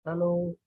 Alo.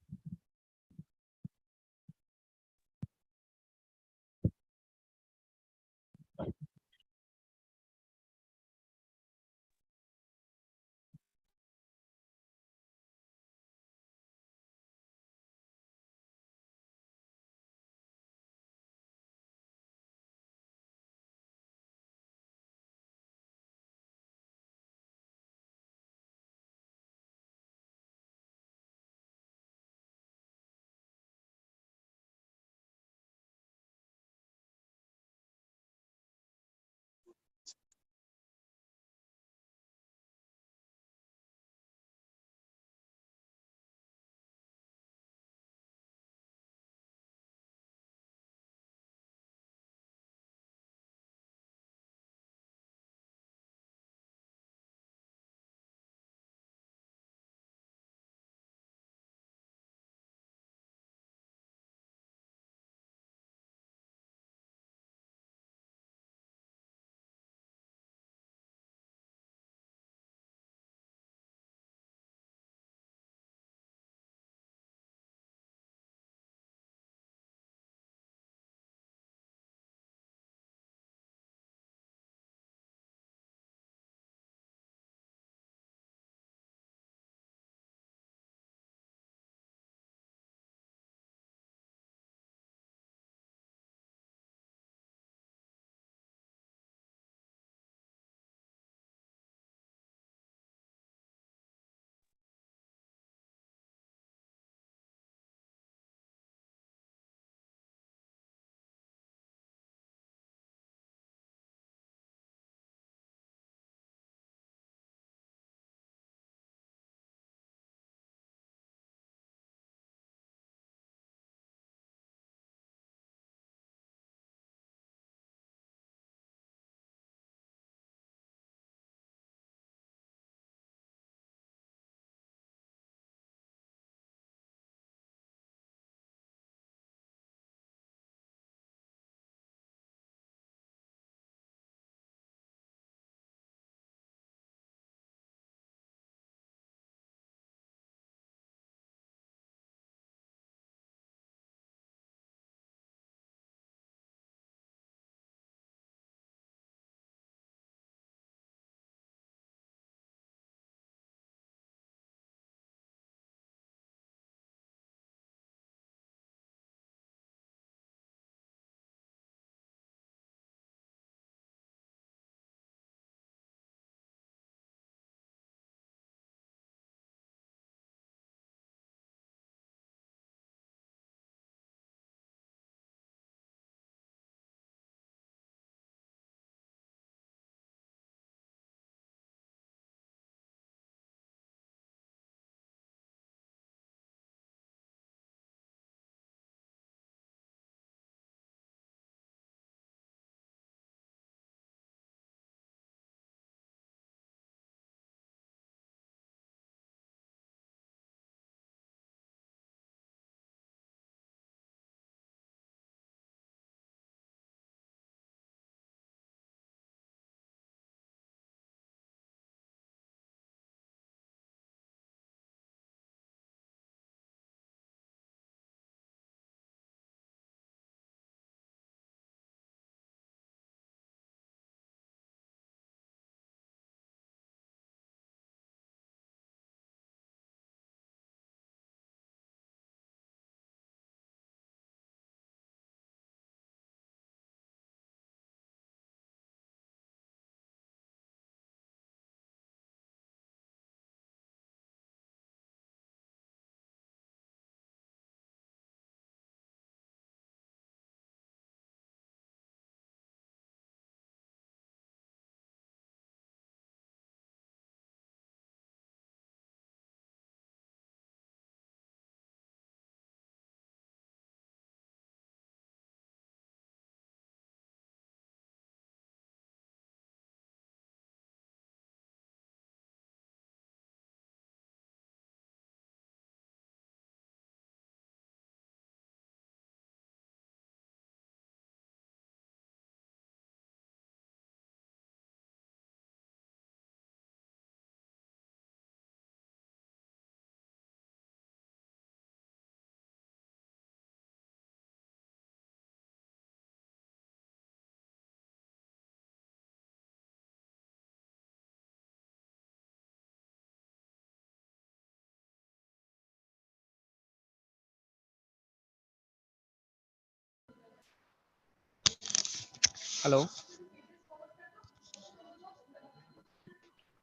Hello.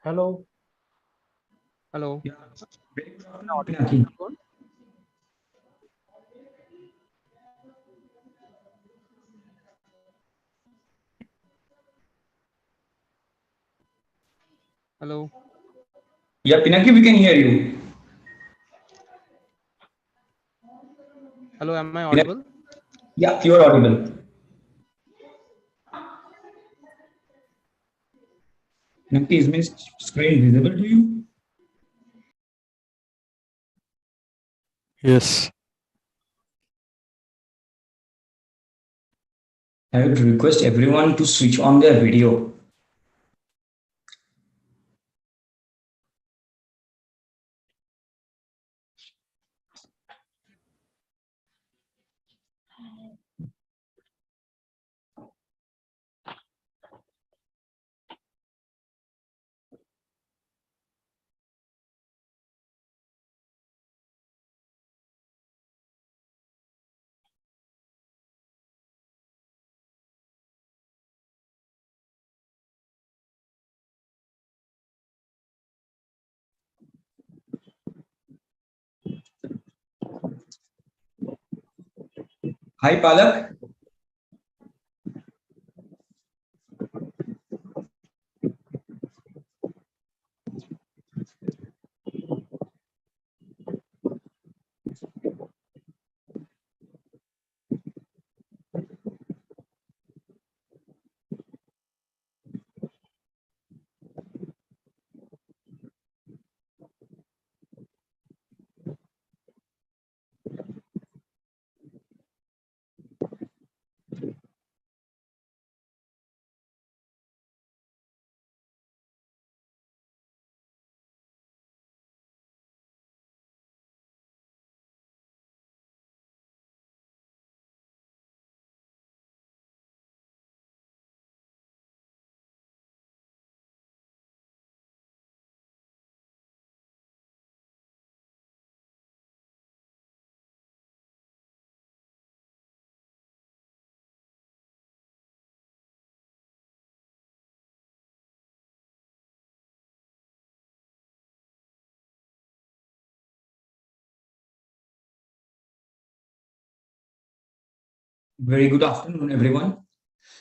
Hello. Hello. Yeah. Very good afternoon, Pinaki. Hello. Yeah, Pinaki, we can hear you. Hello. Am I Pinaki. audible? Yeah, you are audible. Pinaki, is my screen visible to you? Yes. I would request everyone to switch on their video. Hi, Palak. Very good afternoon, everyone.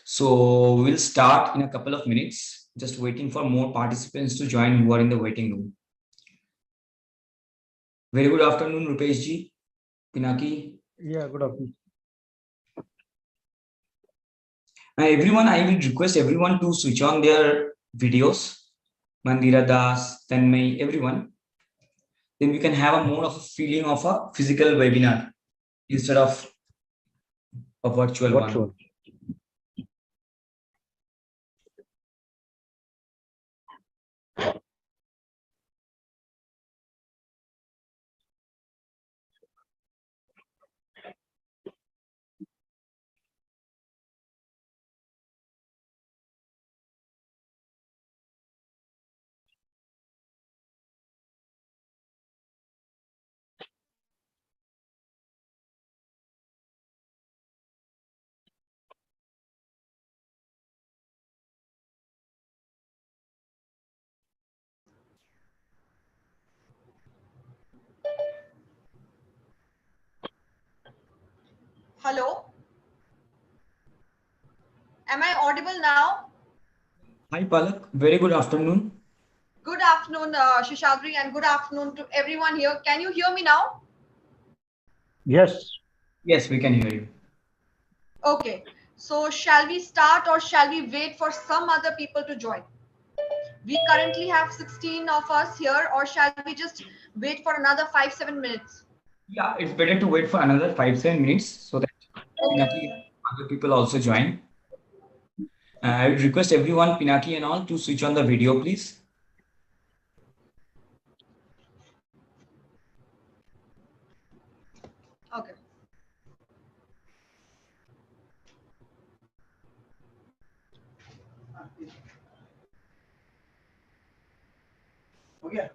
So we'll start in a couple of minutes, just waiting for more participants to join who are in the waiting room. Very good afternoon, Rupesh ji, Pinaki. Yeah, good afternoon. Everyone, I will request everyone to switch on their videos. Mandira Das, Tanmay, everyone. Then we can have a more of a feeling of a physical webinar instead of a virtual one. Hello. Am I audible now? Hi, Palak. Very good afternoon. Good afternoon, Shishadri, and good afternoon to everyone here. Can you hear me now? Yes. Yes, we can hear you. Okay. So shall we start or shall we wait for some other people to join? We currently have 16 of us here, or shall we just wait for another 5-7 minutes? Yeah, it's better to wait for another 5-7 minutes so that Pinaki other people also join. I would request everyone, Pinaki and all, to switch on the video, please. Okay. Okay.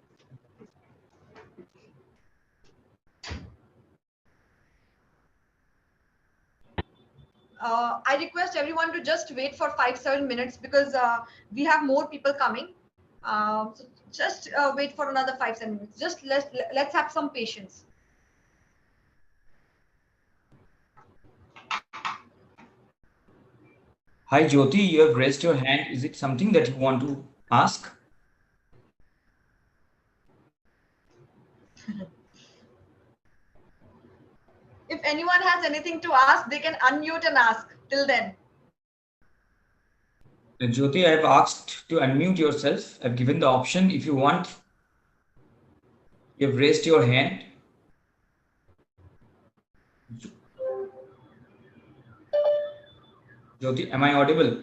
I request everyone to just wait for 5-7 minutes because we have more people coming. So just wait for another 5-7 minutes. Just let's have some patience. Hi, Jyoti, you have raised your hand. Is it something that you want to ask? If anyone has anything to ask, they can unmute and ask. Till then. Jyoti, I have asked to unmute yourself. I've given the option. If you want, you have raised your hand. Jyoti, am I audible?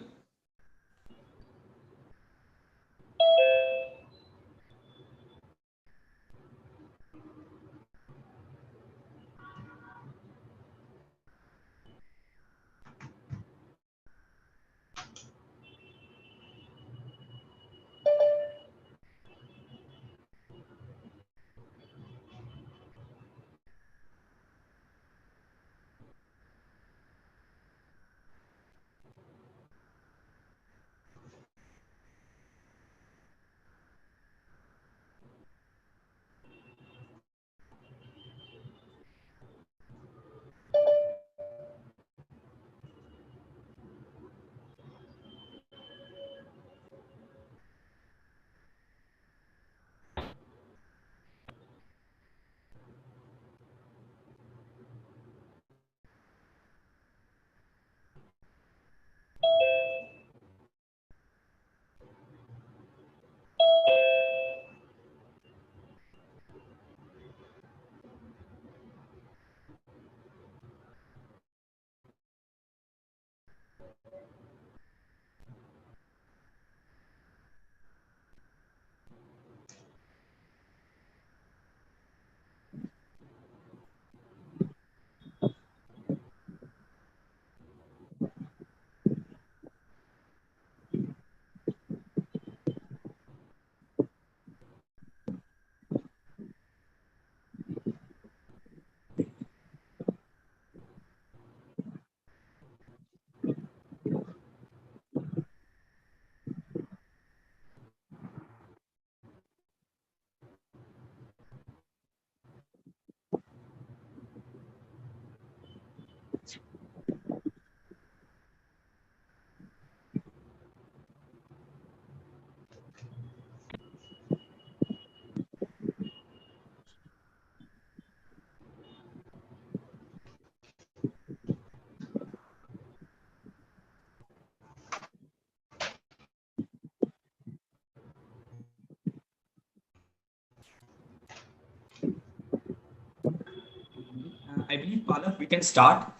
I believe, Palak, we can start.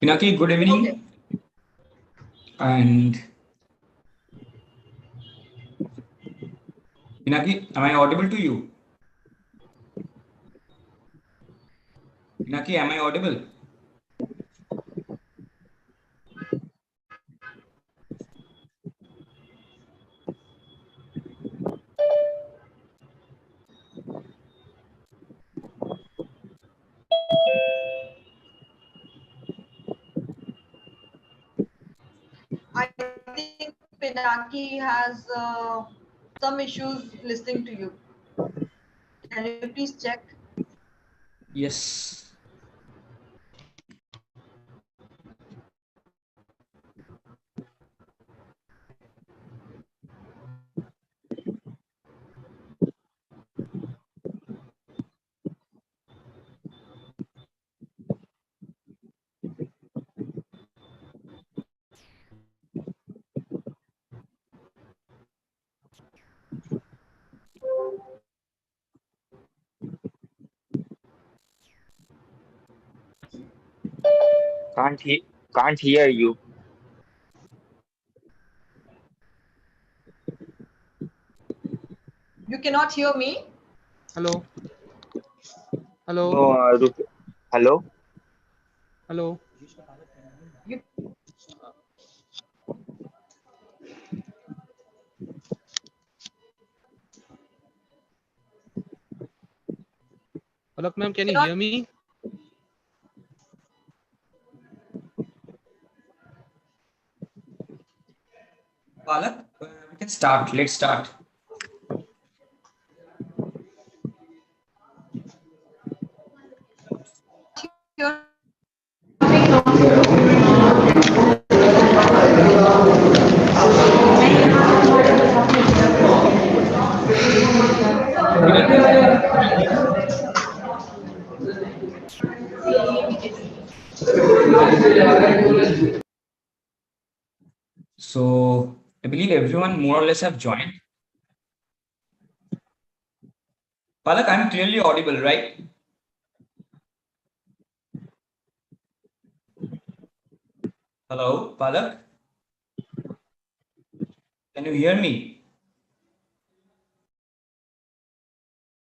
Pinaki, good evening. Okay. And Pinaki, am I audible to you? Pinaki, am I audible? I think Pinaki has some issues listening to you. Can you please check? Yes. Can't hear you. You cannot hear me? Hello. Hello. No, hello. Hello. You, Palak ma'am, you can you cannot. hear me? Palak, we can start. Let's start. So I believe everyone more or less have joined. Palak, I'm clearly audible, right? Hello, Palak. Can you hear me?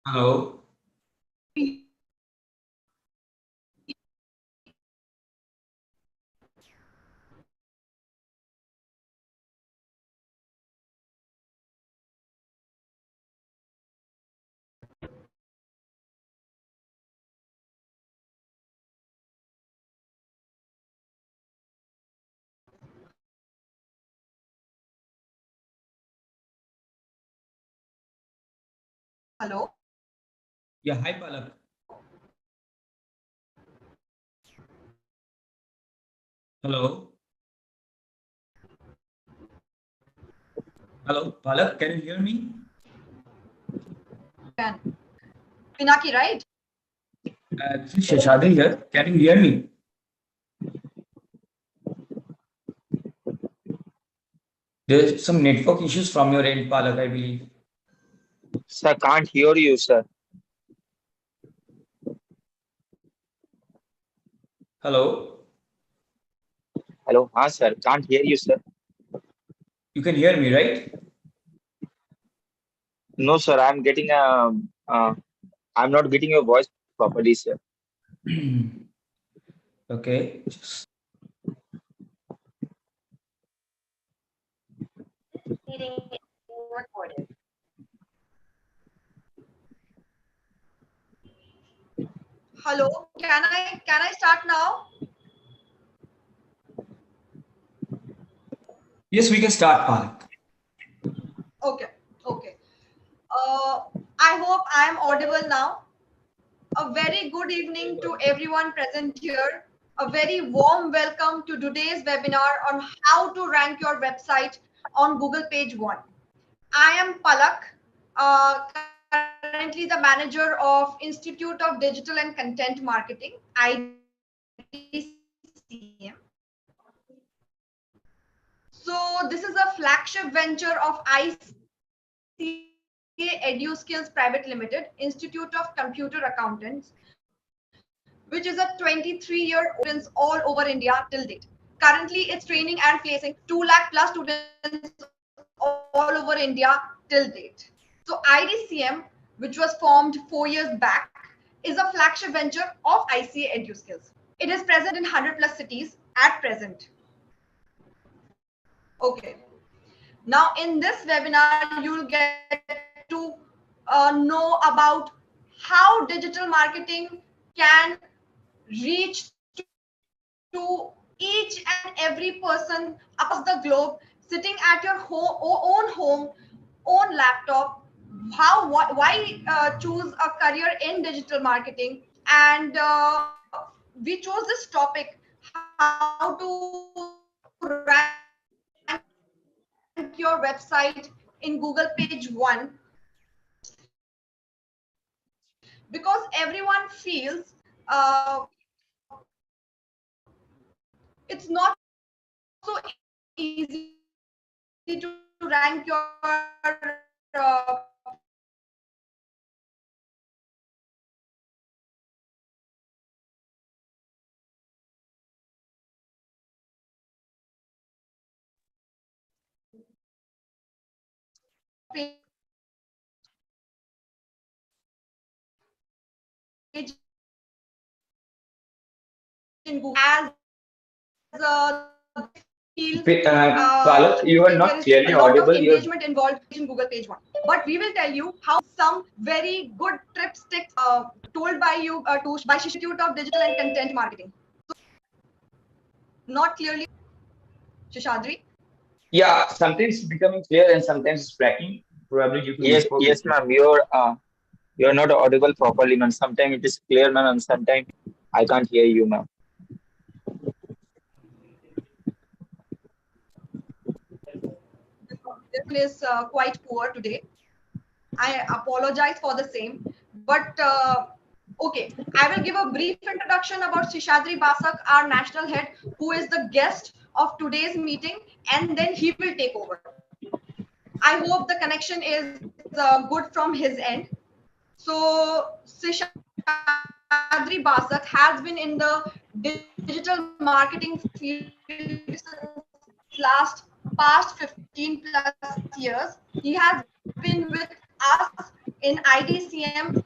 Hello. Hello. Yeah, hi, Palak. Hello. Hello, Palak. Can you hear me? Can. Pinaki, right? This is Sheshadri here. Can you hear me? There's some network issues from your end, Palak, I believe. Sir, can't hear you, sir. Hello. Hello, sir, can't hear you, sir. You can hear me, right? No, sir, I'm not getting your voice properly, sir. Okay. Hello. Can I start now? Yes, we can start, Palak. Okay. Okay. I hope I am audible now. A very good evening to everyone present here. A very warm welcome to today's webinar on how to rank your website on Google page 1. I am Palak, currently the manager of Institute of Digital and Content Marketing, IDCM. So this is a flagship venture of ICA EduSkills Private Limited, Institute of Computer Accountants, which is a 23-year experience all over India till date. Currently, it's training and placing 2 lakh plus students all over India till date. So IDCM, which was formed 4 years back, is a flagship venture of ICA EduSkills. It is present in 100 plus cities at present. Okay. Now, in this webinar, you'll get to know about how digital marketing can reach to each and every person across the globe, sitting at your own home, own laptop. Why choose a career in digital marketing? And we chose this topic, how to rank your website in Google page 1, because everyone feels it's not so easy to rank your page in Google as feel Palak, you are there not is clearly a lot of audible. engagement involved in Google page 1. But we will tell you how some very good tips told by you by Institute of Digital and Content Marketing. So, not clearly, Sheshadri. Yeah, sometimes it's becoming clear and sometimes it's cracking, probably due to network Yes, issues. ma'am. You're not audible properly, ma'am. Sometimes it is clear, ma'am, and sometimes I can't hear you, ma'am. Is quite poor today. I apologize for the same. But okay, I will give a brief introduction about Shishadri Basak, our national head, who is the guest of today's meeting, and then he will take over. I hope the connection is good from his end. So Shishadri Basak has been in the digital marketing field since past 15 plus years. He has been with us in IDCM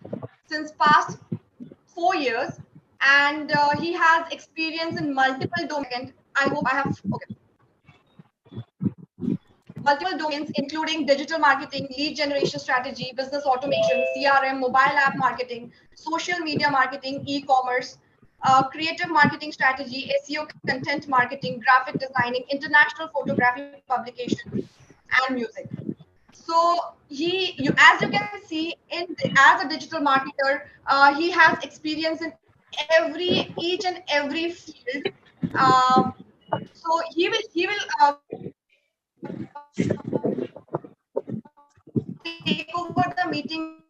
since past 4 years, and he has experience in multiple domains. I hope I have okay. Multiple domains, including digital marketing, lead generation strategy, business automation, CRM, mobile app marketing, social media marketing, e-commerce, creative marketing strategy, SEO content marketing, graphic designing, international photography publication, and music. So as you can see, as a digital marketer, he has experience in each and every field. Um, so he will take over the meeting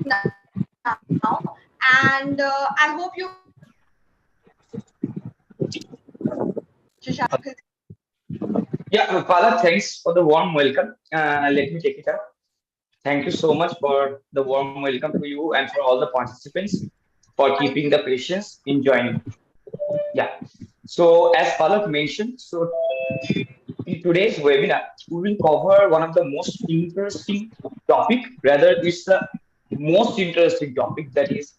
now, and I hope you Yeah, Pala, thanks for the warm welcome. Let me take it up. Thank you so much for the warm welcome to you and for all the participants for thank keeping you. the patience in joining. Yeah. So as Palak mentioned, so in today's webinar, we will cover one of the most interesting topic, rather it's the most interesting topic, that is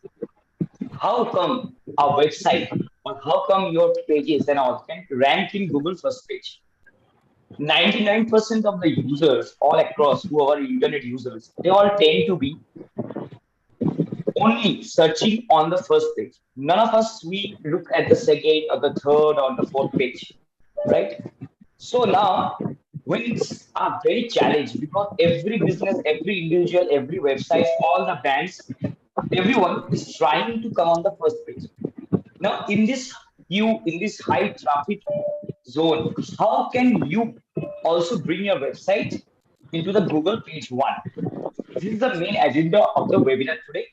how come a website or how come your pages and all can rank in Google first page. 99% of the users all across who are internet users, they all tend to be only searching on the first page. None of us we look at the second or the third or the fourth page, right? So now, when it's a very challenge because every business, every individual, every website, all the brands, everyone is trying to come on the first page. Now, in this high traffic zone, how can you also bring your website into the Google page one? This is the main agenda of the webinar today.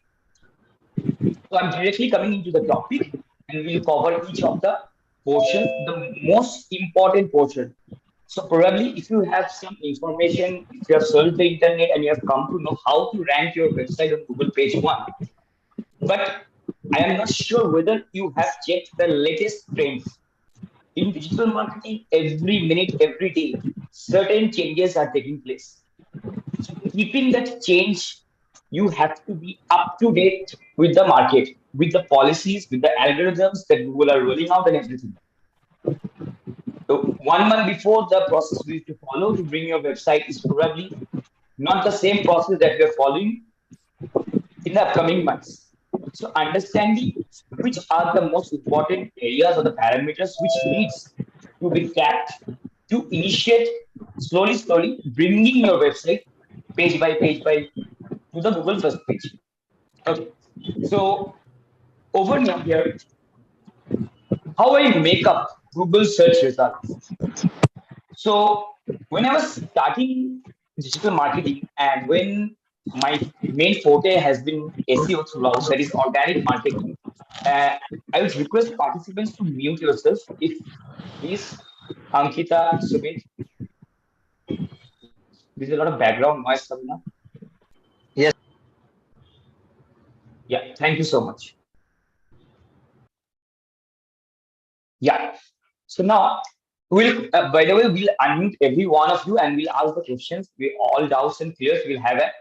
So I'm directly coming into the topic and we'll cover each of the portions, the most important portion. So probably if you have some information, if you have searched the internet and you have come to know how to rank your website on Google page one, but I am not sure whether you have checked the latest trends. In digital marketing, every minute, every day, certain changes are taking place. So keeping that change, you have to be up to date with the market, with the policies, with the algorithms that Google are rolling out and everything. So 1 month before, the process we need to follow to bring your website is probably not the same process that we are following in the upcoming months. So understanding which are the most important areas or the parameters which needs to be capped to initiate slowly bringing your website page by to the Google first page. Okay. So over here, how I make up Google search results. So when I was starting digital marketing and when my main forte has been SEO throughout, that is organic marketing, uh, I would request participants to mute yourself if please, Ankita, Sumit, there's a lot of background noise coming up. Yes. Yeah, thank you so much. Yeah. So now by the way, we'll unmute every one of you and we'll ask the questions. We all doubts and fears we'll have it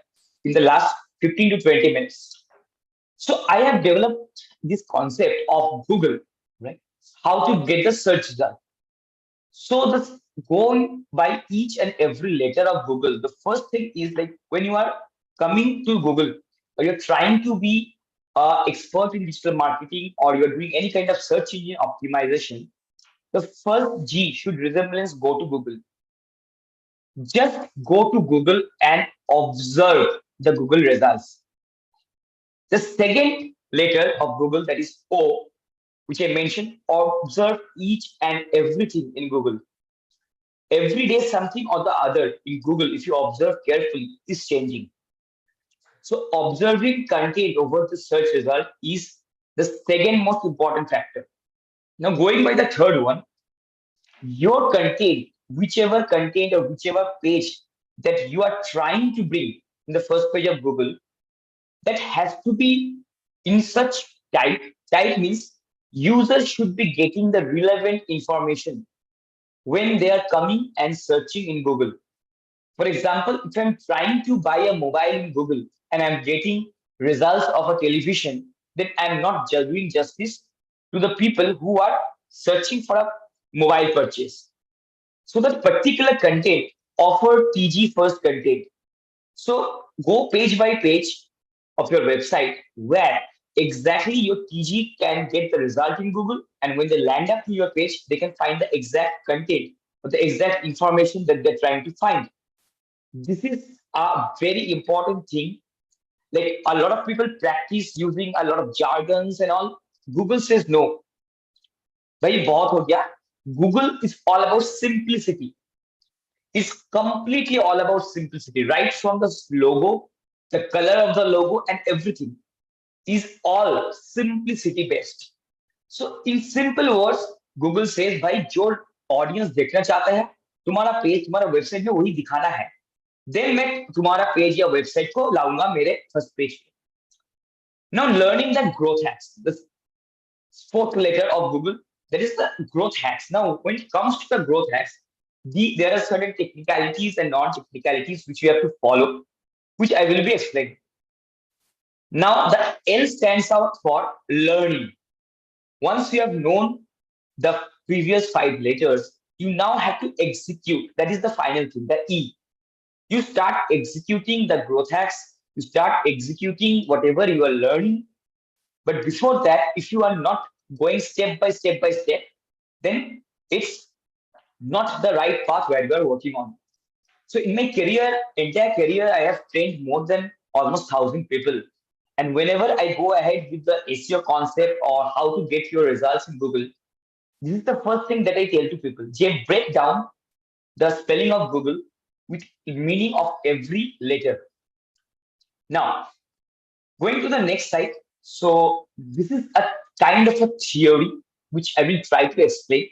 in the last 15 to 20 minutes. So I have developed this concept of Google, right? How to get the search done. So the going by each and every letter of Google, the first thing is like when you are coming to Google or you're trying to be expert in digital marketing or you're doing any kind of search engine optimization, the first G should resemblance go to Google. Just go to Google and observe the Google results. The second letter of Google, that is O, which I mentioned, observe each and everything in Google. Every day, something or the other in Google, if you observe carefully, is changing. So observing content over the search result is the second most important factor. Now, going by the third one, your content, whichever content or whichever page that you are trying to bring in the first page of Google, that has to be in such type. Type means users should be getting the relevant information when they are coming and searching in Google. For example, if I'm trying to buy a mobile in Google and I'm getting results of a television, then I'm not doing justice to the people who are searching for a mobile purchase. So that particular content offer TG first content. So go page by page of your website where exactly your TG can get the result in Google, and when they land up to your page, they can find the exact content or the exact information that they're trying to find. This is a very important thing. Like a lot of people practice using a lot of jargons and all. Google says no. Bhai, bahut ho gaya. Google is all about simplicity. It's completely all about simplicity, right from the logo, the color of the logo, and everything is all simplicity based. So, in simple words, Google says, भाई जो audience देखना चाहता है, तुम्हारा page, तुम्हारा website में वही दिखाना है. Then मैं तुम्हारा पेज या वेबसाइट को लाऊंगा मेरे फर्स्ट पेज पे. Now, learning the growth hacks, the fourth letter of Google, that is the growth hacks. Now, when it comes to the growth hacks, there are certain technicalities and non-technicalities which we have to follow, which I will be explaining. Now, the L stands out for learning. Once you have known the previous 5 letters, you now have to execute. That is the final thing, the E. You start executing the growth hacks. You start executing whatever you are learning. But before that, if you are not going step by step by step, then it's not the right path where you are working on. So in my entire career, I have trained more than almost 1,000 people. And whenever I go ahead with the SEO concept or how to get your results in Google, this is the first thing that I tell to people. They break down the spelling of Google with meaning of every letter. Now, going to the next slide. So this is a kind of a theory which I will try to explain.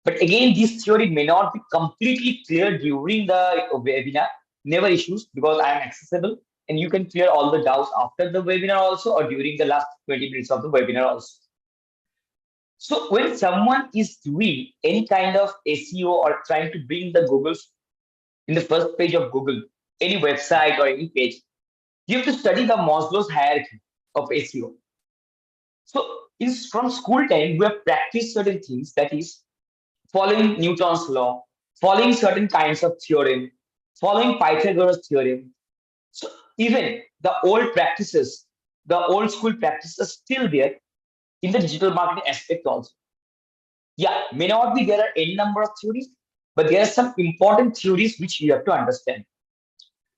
But again, this theory may not be completely clear during the webinar. Never issues, because I am accessible and you can clear all the doubts after the webinar also, or during the last 20 minutes of the webinar also. So when someone is doing any kind of SEO or trying to bring the Google in the first page of Google, any website or any page, you have to study the Maslow's hierarchy of SEO. So from school time, we have practiced certain things, that is following Newton's law, following certain kinds of theorem, following Pythagoras theorem. So even the old practices, the old school practices are still there in the digital marketing aspect also. Yeah, may not be there are any number of theories, but there are some important theories which you have to understand.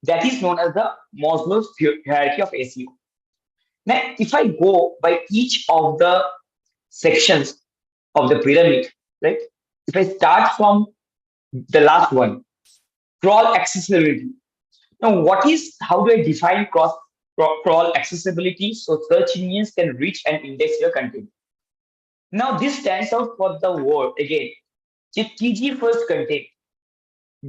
That is known as the Maslow's hierarchy of SEO. Now, if I go by each of the sections of the pyramid, right? If I start from the last one, crawl accessibility. Now, how do I define crawl accessibility so search engines can reach and index your content? Now, this stands out for the word again, TG first content.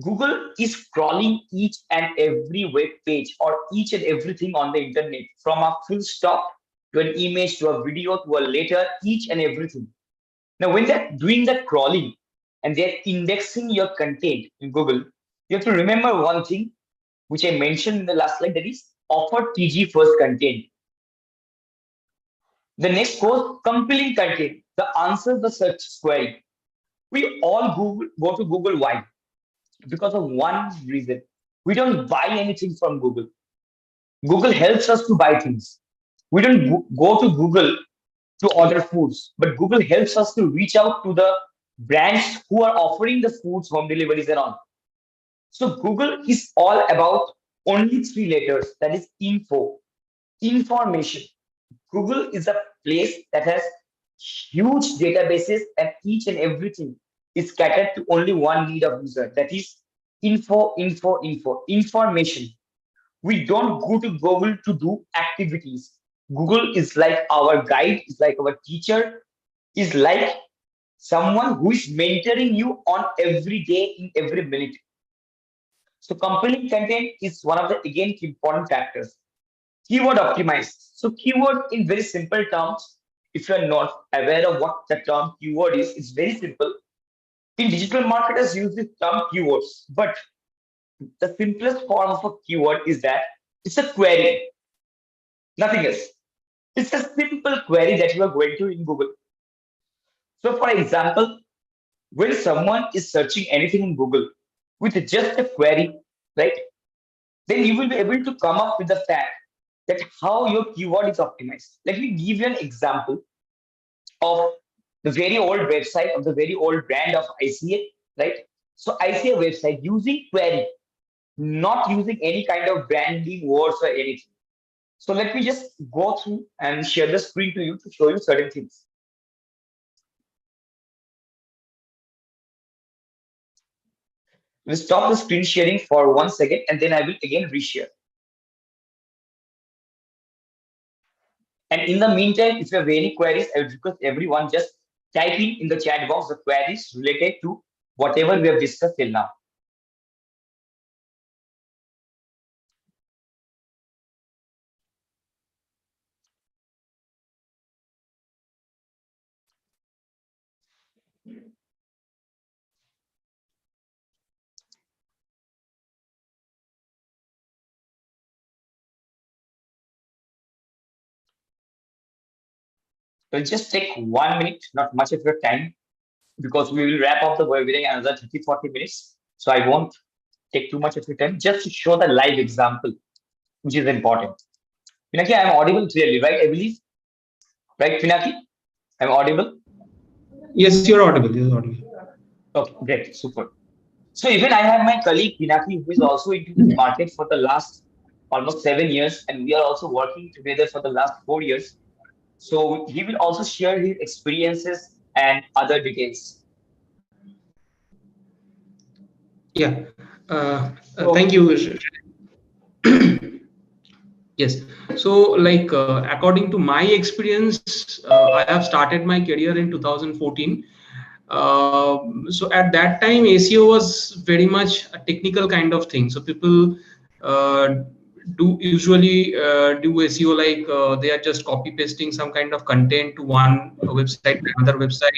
Google is crawling each and every web page or each and everything on the internet, from a full stop to an image to a video to a letter, each and everything. Now, when they're doing the crawling and they're indexing your content in Google, you have to remember one thing, which I mentioned in the last slide, that is offer TG first content. The next goes compelling content, the answer the search query. We all go to Google. Why? Because of one reason. We don't buy anything from Google. Google helps us to buy things. We don't go to Google to order foods, but Google helps us to reach out to the brands who are offering the foods, home deliveries and all. So Google is all about only 3 letters, that is info, information. Google is a place that has huge databases and each and everything is catered to only one need of user, that is information. We don't go to Google to do activities. Google is like our guide, is like our teacher, is like someone who is mentoring you on every day in every minute. So compelling content is one of the again important factors. Keyword optimized. So keyword in very simple terms, if you are not aware of what the term keyword is, it's very simple. In digital marketers use the term keywords, but the simplest form of a keyword is that it's a query, nothing else. It's a simple query that you are going to in Google. So for example, when someone is searching anything in Google with just a query, right, then you will be able to come up with the fact that how your keyword is optimized. Let me give you an example of the very old website of the very old brand of ICA, right? So ICA website using query, not using any kind of branding words or anything. So let me just go through and share the screen to you to show you certain things. We'll stop the screen sharing for 1 second and then I will again reshare. And in the meantime, if you have any queries, I would request everyone just type in the chat box the queries related to whatever we have discussed till now. We'll just take 1 minute, not much of your time, because we will wrap up the webinar in another 30-40 minutes. So I won't take too much of your time, just to show the live example, which is important. Pinaki, I'm audible clearly, right? I believe. Right, Pinaki? I'm audible? Yes, you're audible. You're audible. Okay, great, super. So even I have my colleague Pinaki, who is also into this market for the last almost 7 years, and we are also working together for the last 4 years. So he will also share his experiences and other details. Yeah. So, Thank you. Yes. So, like, according to my experience, I have started my career in 2014. So at that time, ACO was very much a technical kind of thing. So people do usually do SEO like they are just copy pasting some kind of content to one website to another website,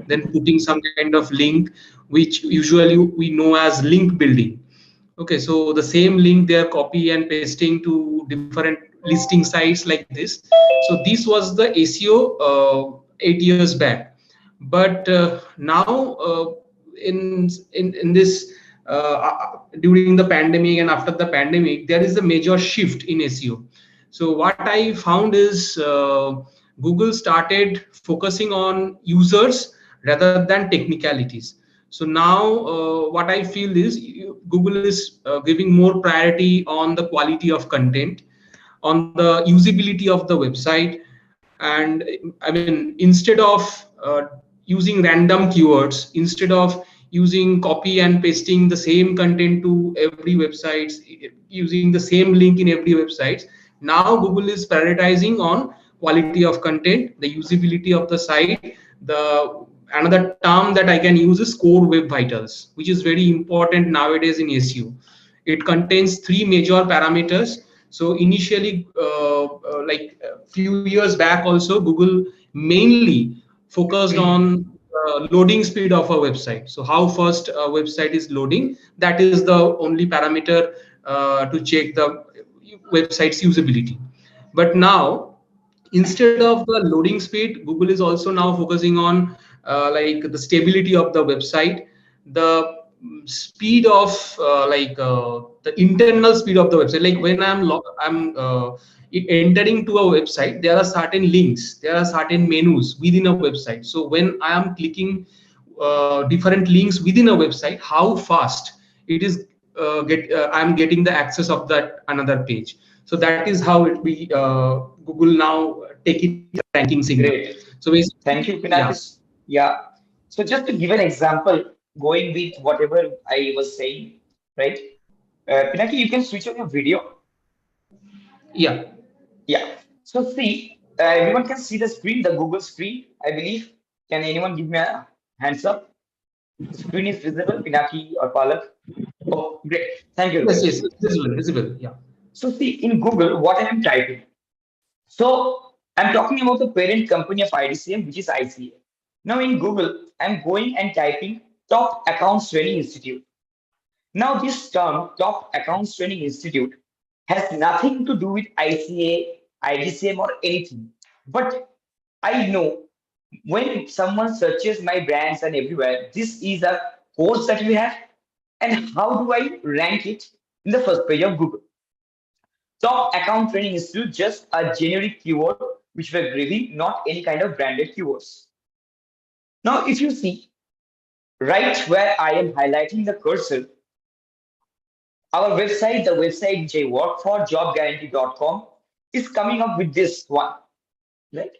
then putting some kind of link, which usually we know as link building. Okay, so the same link they are copy and pasting to different listing sites like this. So this was the SEO 8 years back. But now in this during the pandemic and after the pandemic, there is a major shift in SEO. So what I found is Google started focusing on users rather than technicalities. So now what I feel is Google is giving more priority on the quality of content, on the usability of the website. And I mean, instead of using random keywords, instead of using copy and pasting the same content to every website, using the same link in every website, now Google is prioritizing on quality of content, the usability of the site. The another term that I can use is core web vitals, which is very important nowadays in SEO. It contains 3 major parameters. So initially, like a few years back also, Google mainly focused on loading speed of a website. So how fast a website is loading, that is the only parameter to check the website's usability. But now, instead of the loading speed, Google is also now focusing on like the stability of the website, the speed of the internal speed of the website. Like when I'm entering to a website, there are certain links, there are certain menus within a website. So when I am clicking different links within a website, how fast it is I'm getting the access of that another page. So that is how it be Google now take it ranking signal. Great. So basically, Thank you, yeah. Pinakis. Yeah. So just to give an example, going with whatever I was saying, right? Pinaki, you can switch on your video. Yeah. Yeah. So see, everyone can see the screen, the Google screen, I believe. Can anyone give me a hands up? The screen is visible, Pinaki or Palak. Oh, great. Thank you, Yes, Rupesh. yes, visible, visible. Yeah. So see, in Google, what I am typing. So I'm talking about the parent company of IDCM, which is ICA. Now in Google, I'm going and typing Top Accounts Training Institute. Now this term, Top Accounts Training Institute, has nothing to do with ICA, IDCM or anything. But I know when someone searches my brands and everywhere, this is a course that we have. And how do I rank it in the first page of Google? Top account training institute, just a generic keyword which we're giving, not any kind of branded keywords. Now, if you see right where I am highlighting the cursor, our website, the website which I work for, jobguarantee.com, is coming up with this one, right?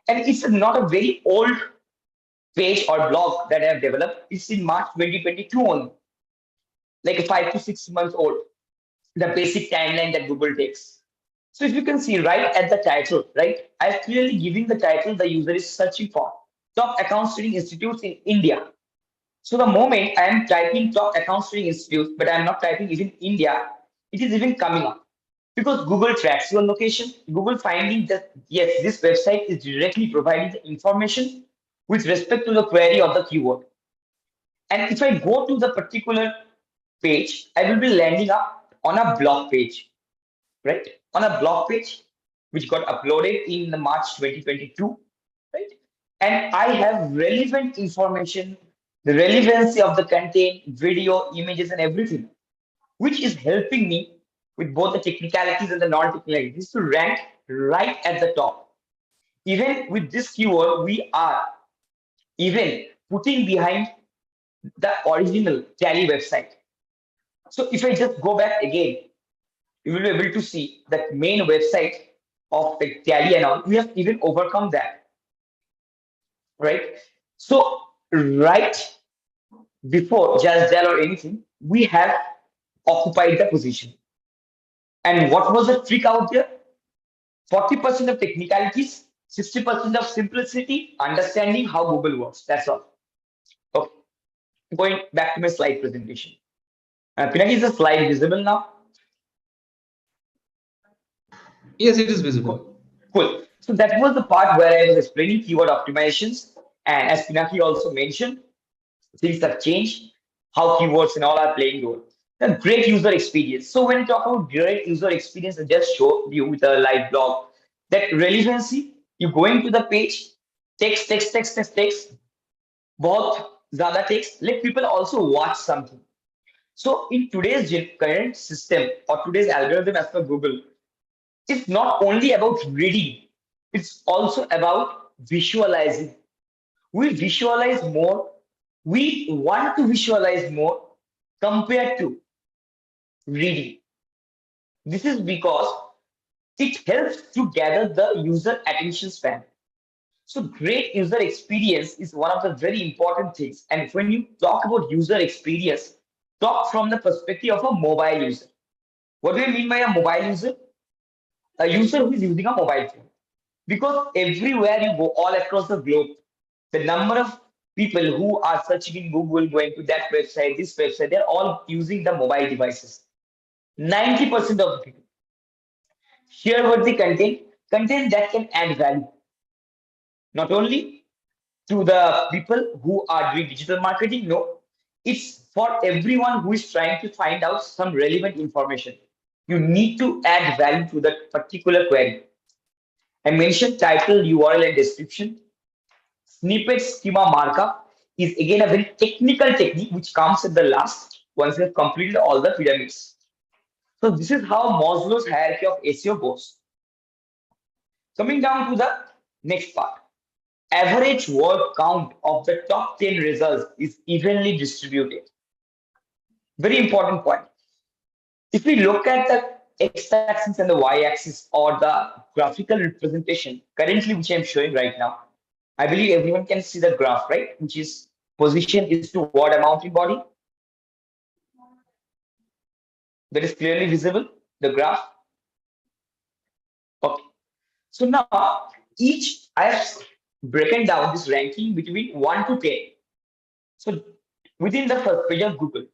And it's not a very old page or blog that I have developed. It's in March 2022 only, like 5 to 6 months old, the basic timeline that Google takes. So if you can see right at the title, right, I've clearly given the title the user is searching for, Top Accounts Training Institutes in India. So the moment I am typing Top Accounts Training Institutes, but I'm not typing even India, it is even coming up. Because Google tracks your location, Google finding that, yes, this website is directly providing the information with respect to the query or the keyword. And if I go to the particular page, I will be landing up on a blog page, right? On a blog page, which got uploaded in the March 2022, right? And I have relevant information, the relevancy of the content, video, images, and everything, which is helping me with both the technicalities and the non-technicalities to rank right at the top. Even with this keyword, we are even putting behind the original Tally website. So if I just go back again, you will be able to see that main website of the Tally and all, we have even overcome that, right? So right before Jasdal or anything, we have occupied the position. And what was the trick out there? 40% of technicalities, 60% of simplicity, understanding how Google works. That's all. Okay. Going back to my slide presentation. Pinaki, is the slide visible now? Yes, it is visible. Cool. So that was the part where I was explaining keyword optimizations. And as Pinaki also mentioned, things have changed, how keywords and all are playing role. The great user experience. So when you talk about great user experience, I just showed you with a live blog that relevancy, you go into the page, text, बहुत ज़्यादा text, let people also watch something. So in today's current system or today's algorithm as per Google, it's not only about reading, it's also about visualizing. We visualize more, we want to visualize more compared to reading. This is because it helps to gather the user attention span. So great user experience is one of the very important things. And when you talk about user experience, talk from the perspective of a mobile user. What do I mean by a mobile user? A user who is using a mobile phone. Because everywhere you go, all across the globe, the number of people who are searching in Google, going to that website, this website, they're all using the mobile devices. 90% of the people. Here what the content that can add value. Not only to the people who are doing digital marketing, no, it's for everyone who is trying to find out some relevant information. You need to add value to that particular query. I mentioned title, URL, and description. Snippet schema markup is again a very technical technique which comes at the last once you have completed all the pyramids. So this is how Maslow's hierarchy of SEO goes. Coming down to the next part. average word count of the top 10 results is evenly distributed. Very important point. If we look at the x-axis and the y-axis or the graphical representation currently which I'm showing right now, I believe everyone can see the graph, right? Which is position is to word amount in body. That is clearly visible, the graph. Okay. So now I have broken down this ranking between 1 to 10. So within the first page of Google.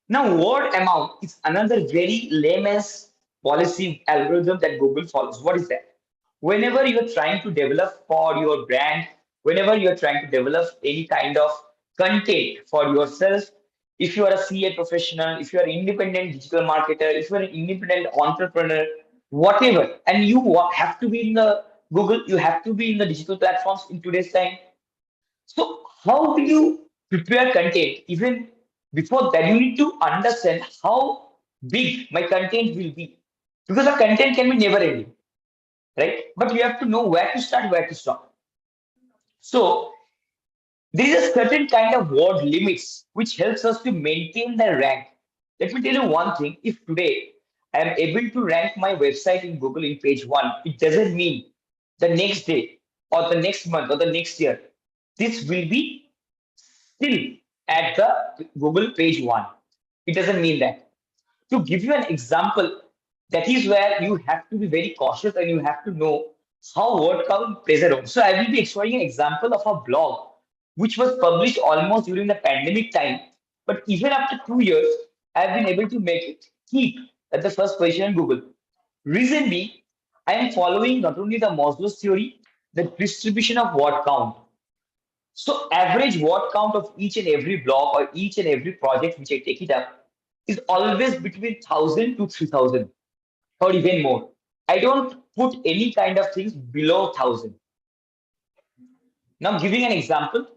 Now, word amount is another very layman's policy algorithm that Google follows. What is that? Whenever you're trying to develop for your brand, whenever you're trying to develop any kind of content for yourself, if you are a CA professional, if you are an independent digital marketer, if you are an independent entrepreneur, whatever, and you have to be in the Google, you have to be in the digital platforms in today's time. So how do you prepare content? Even before that, you need to understand how big my content will be. Because the content can be never ending, right? But you have to know where to start, where to stop. So there is a certain kind of word limits which helps us to maintain the rank. Let me tell you one thing. If today I am able to rank my website in Google in page 1, it doesn't mean the next day or the next month or the next year, this will be still at the Google page 1. It doesn't mean that. To give you an example, that is where you have to be very cautious and you have to know how word count plays a role. So I will be showing an example of a blog which was published almost during the pandemic time. But even after 2 years, I've been able to make it keep at the first position in Google. Reason being, I am following not only the Maslow's theory, the distribution of word count. So average word count of each and every blog or each and every project which I take it up is always between 1,000 to 3,000 or even more. I don't put any kind of things below 1,000. Now giving an example.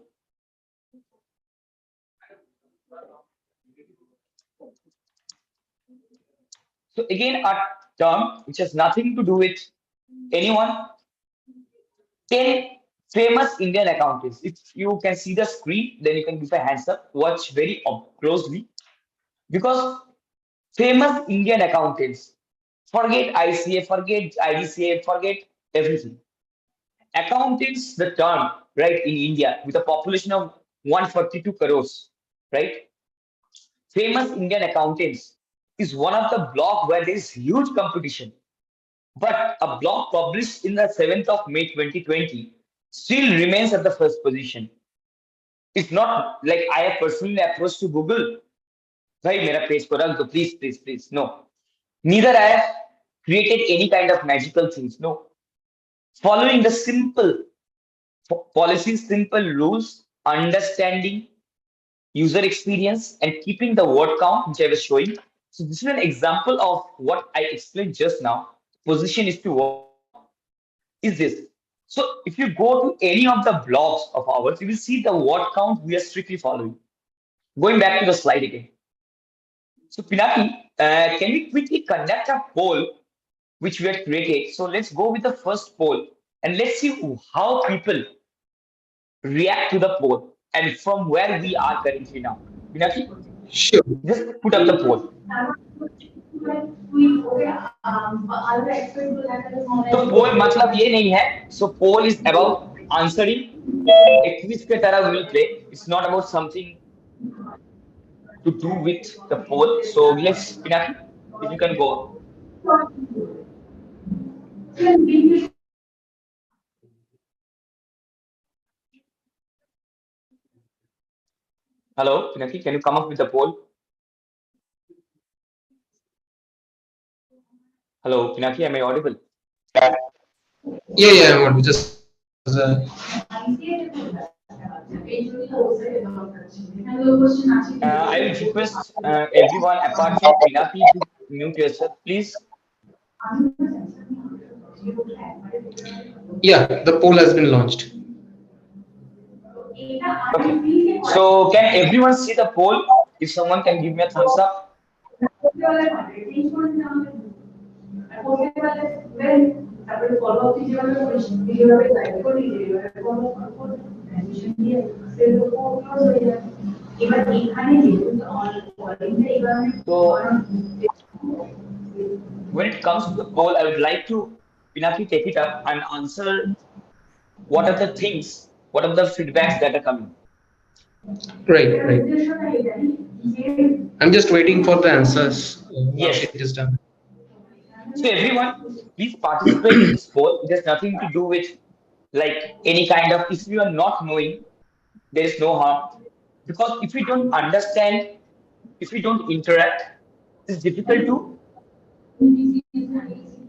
So again, a term which has nothing to do with anyone. 10 famous Indian accountants. If you can see the screen, then you can give a hands up. Watch very closely. Because famous Indian accountants, forget ICA, forget IDCA, forget everything. Accountants, the term, right, in India, with a population of 142 crores, right? Famous Indian accountants is one of the blog where there is huge competition. But a blog published in the 7th of May 2020 still remains at the first position. It's not like I have personally approached to Google, भाई मेरा page को रख दो please, please, please. No. Neither I have created any kind of magical things. No. Following the simple policies, simple rules, understanding user experience, and keeping the word count, which I was showing. So this is an example of what I explained just now. Position is to word is this. So if you go to any of the blogs of ours, you will see the word count we are strictly following. Going back to the slide again. So Pinaki, can we quickly conduct a poll which we have created? So let's go with the first poll and let's see how people react to the poll and from where we are currently now. Pinaki, Sure. just put up the poll. तो पोल मतलब ये नहीं है. So poll is about answering. A quiz के तरह will play. It's not about something to do with the poll. So let's, Pinaki, if you can go. Hello, Pinaki, can you come up with the poll? Hello, Pinaki, am I audible? Yeah, I'm audible. Just I will request everyone apart from Pinaki to mute yourself, please. yeah, the poll has been launched. Okay. So can everyone see the poll? If someone can give me a thumbs up. When it comes to the poll, I would like to Pinaki take it up and answer what are the things, what are the feedbacks that are coming. Right, right. I'm just waiting for the answers. Yes. It is done. So everyone, please participate in this poll. It has nothing to do with like any kind of, if you are not knowing, there is no harm. Because if we don't understand, if we don't interact, it's difficult to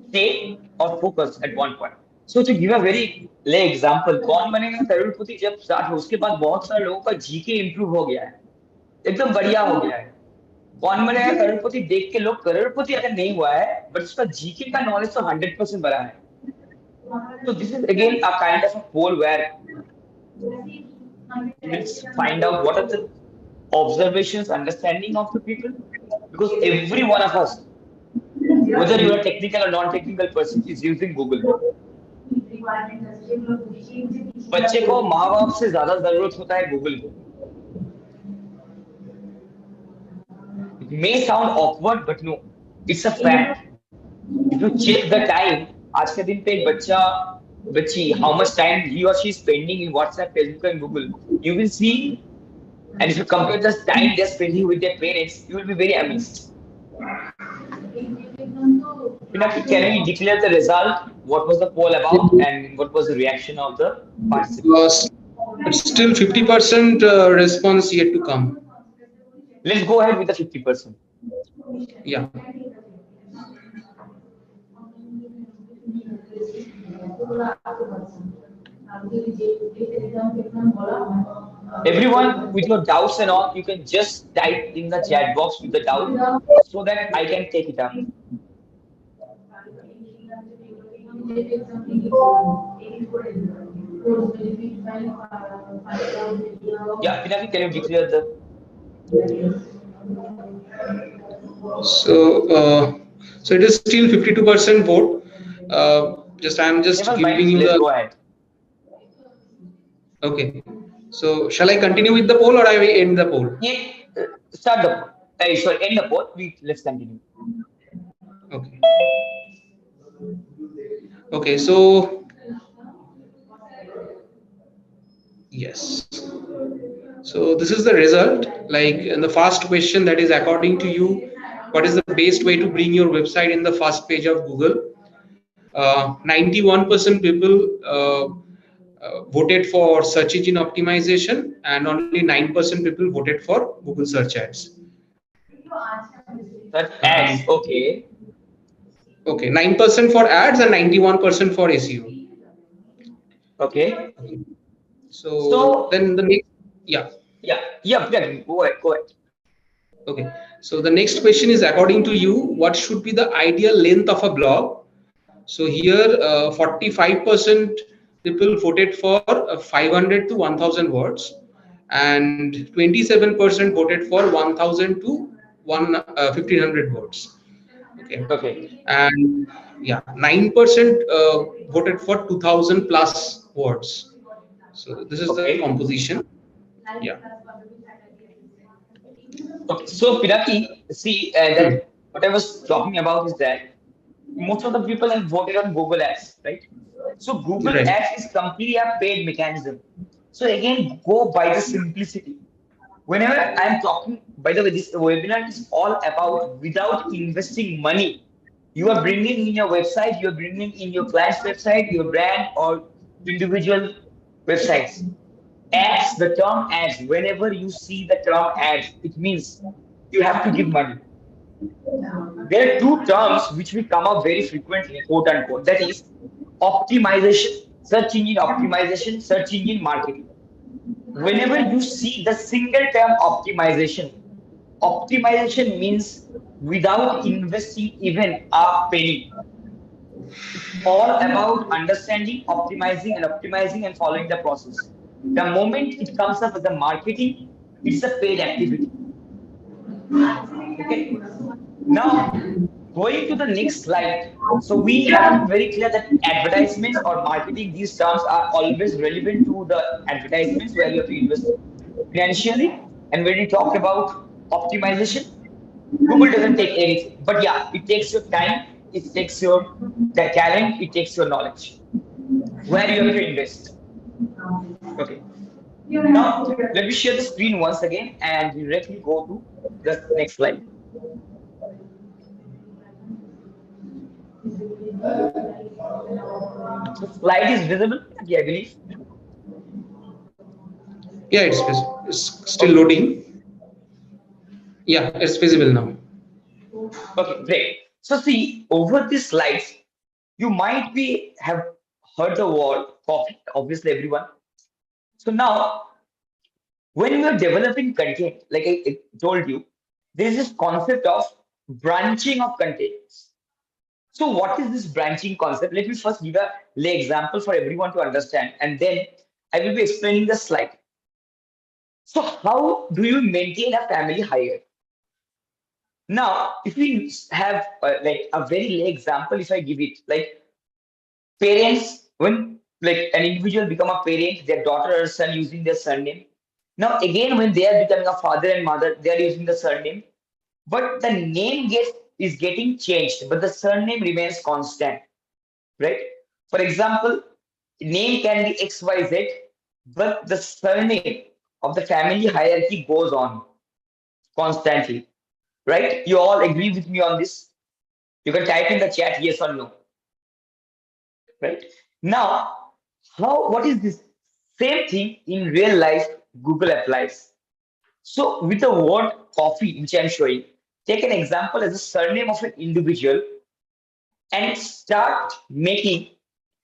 stay or focus at one point. So to give a very lay example, कौन बनेगा करोड़पति जब start हो उसके बाद बहुत सारे लोगों का जीके इंप्रूव हो गया है, एकदम बढ़िया हो गया है. कौन बनेगा करोड़पति देख के लोग करोड़पति अगर नहीं हुआ है, बट उसका जीके का नॉलेज तो 100% बढ़ा है. So this is again a kind of a poll where let's find out what are the observations, understanding of the people, because every one of us, whether you are a technical or non-technical person, is using Google. बच्चे को माँ बाप से ज्यादा जरूरत होता है Google को. It may sound awkward, but no, it's a fact. If you check the time, आज के दिन पे एक बच्ची, how much time he or she is spending in WhatsApp, Facebook, and Google, you will see. And if you compare the time they're spending with their parents, you will be very amazed. Can we declare the result? What was the poll about, and what was the reaction of the participants? It's still 50% response yet to come. Let's go ahead with the 50%. Yeah. Everyone, with your doubts and all, you can just type in the chat box with the doubt so that I can take it up. Yeah, Pinaki, can you declare the? So it is still 52% vote. I'm just giving you Let's the. Go ahead. Okay. So shall I continue with the poll or I will end the poll? Yeah, start the poll. End the poll. Let's continue. Okay. Okay. So yes. So this is the result. Like in the first question, that is according to you, what is the best way to bring your website in the first page of Google? 91% people voted for search engine optimization, and only 9% people voted for Google search ads. Search ads, okay. Okay, 9% for ads and 91% for SEO. Okay. So then the next, go ahead. Okay, so the next question is, according to you, what should be the ideal length of a blog? So here 45% people voted for 500 to 1000 words, and 27% voted for 1000 to 1500 words. Okay. And yeah, 9% voted for 2000 plus words. So this is the composition. Yeah. Okay. So Pinaki, see that what I was talking about is that most of the people have voted on Google Ads, right? So Google Ads is completely a paid mechanism. So again, go by the simplicity. Whenever I'm talking, by the way, this webinar is all about without investing money. You are bringing in your website, you are bringing in your client's website, your brand or individual websites. Ads, the term ads, whenever you see the term ads, it means you have to give money. There are two terms which will come up very frequently, quote unquote, that is optimization, search engine optimization, search engine marketing. Whenever you see the single term optimization means without investing even a penny. It's all about understanding, optimizing and following the process. The moment it comes up with the marketing, it's a paid activity. Okay. Now, going to the next slide. So we have to be very clear that advertisements or marketing, these terms are always relevant to the advertisements where you have to invest financially. And when we talk about optimization, Google doesn't take anything. But yeah, it takes your time, it takes your talent, it takes your knowledge, where you have to invest. Okay. Now, let me share the screen once again and directly go to the next slide. The slide is visible, yeah, I believe. Yeah, it's still loading. Yeah, it's visible now. Okay, great. So see, over these slides, you might be have heard the word coffee, obviously everyone. So now, when we are developing content, like I told you, there is this concept of branching of contents. So what is this branching concept? Let me first give a lay example for everyone to understand, and then I will be explaining the slide. So how do you maintain a family hire? Now, if we have like a very lay example, if I give it like parents, when like an individual become a parent, their daughter or son using their surname. Now again, when they are becoming a father and mother, they are using the surname, but the name is getting changed, but the surname remains constant, right? For example, name can be XYZ, but the surname of the family hierarchy goes on constantly, right? You all agree with me on this? You can type in the chat yes or no, right? Now, what is this? Same thing in real life, Google applies. So with the word coffee, which I'm showing, take an example as a surname of an individual and start making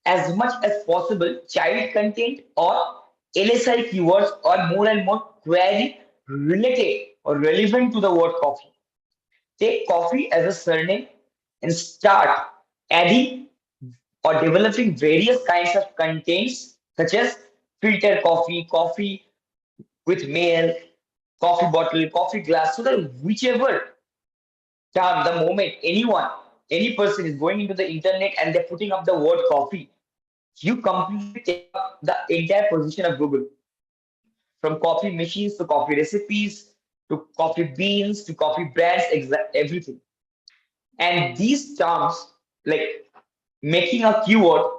as much as possible child content or LSI keywords or more and more query related or relevant to the word coffee. Take coffee as a surname and start adding or developing various kinds of contents such as filter coffee, coffee with milk, coffee bottle, coffee glass, so that whichever time, the moment any person is going into the internet and they're putting up the word coffee, you completely take up the entire position of Google. From coffee machines to coffee recipes to coffee beans to coffee brands, everything. And these terms, like making a keyword,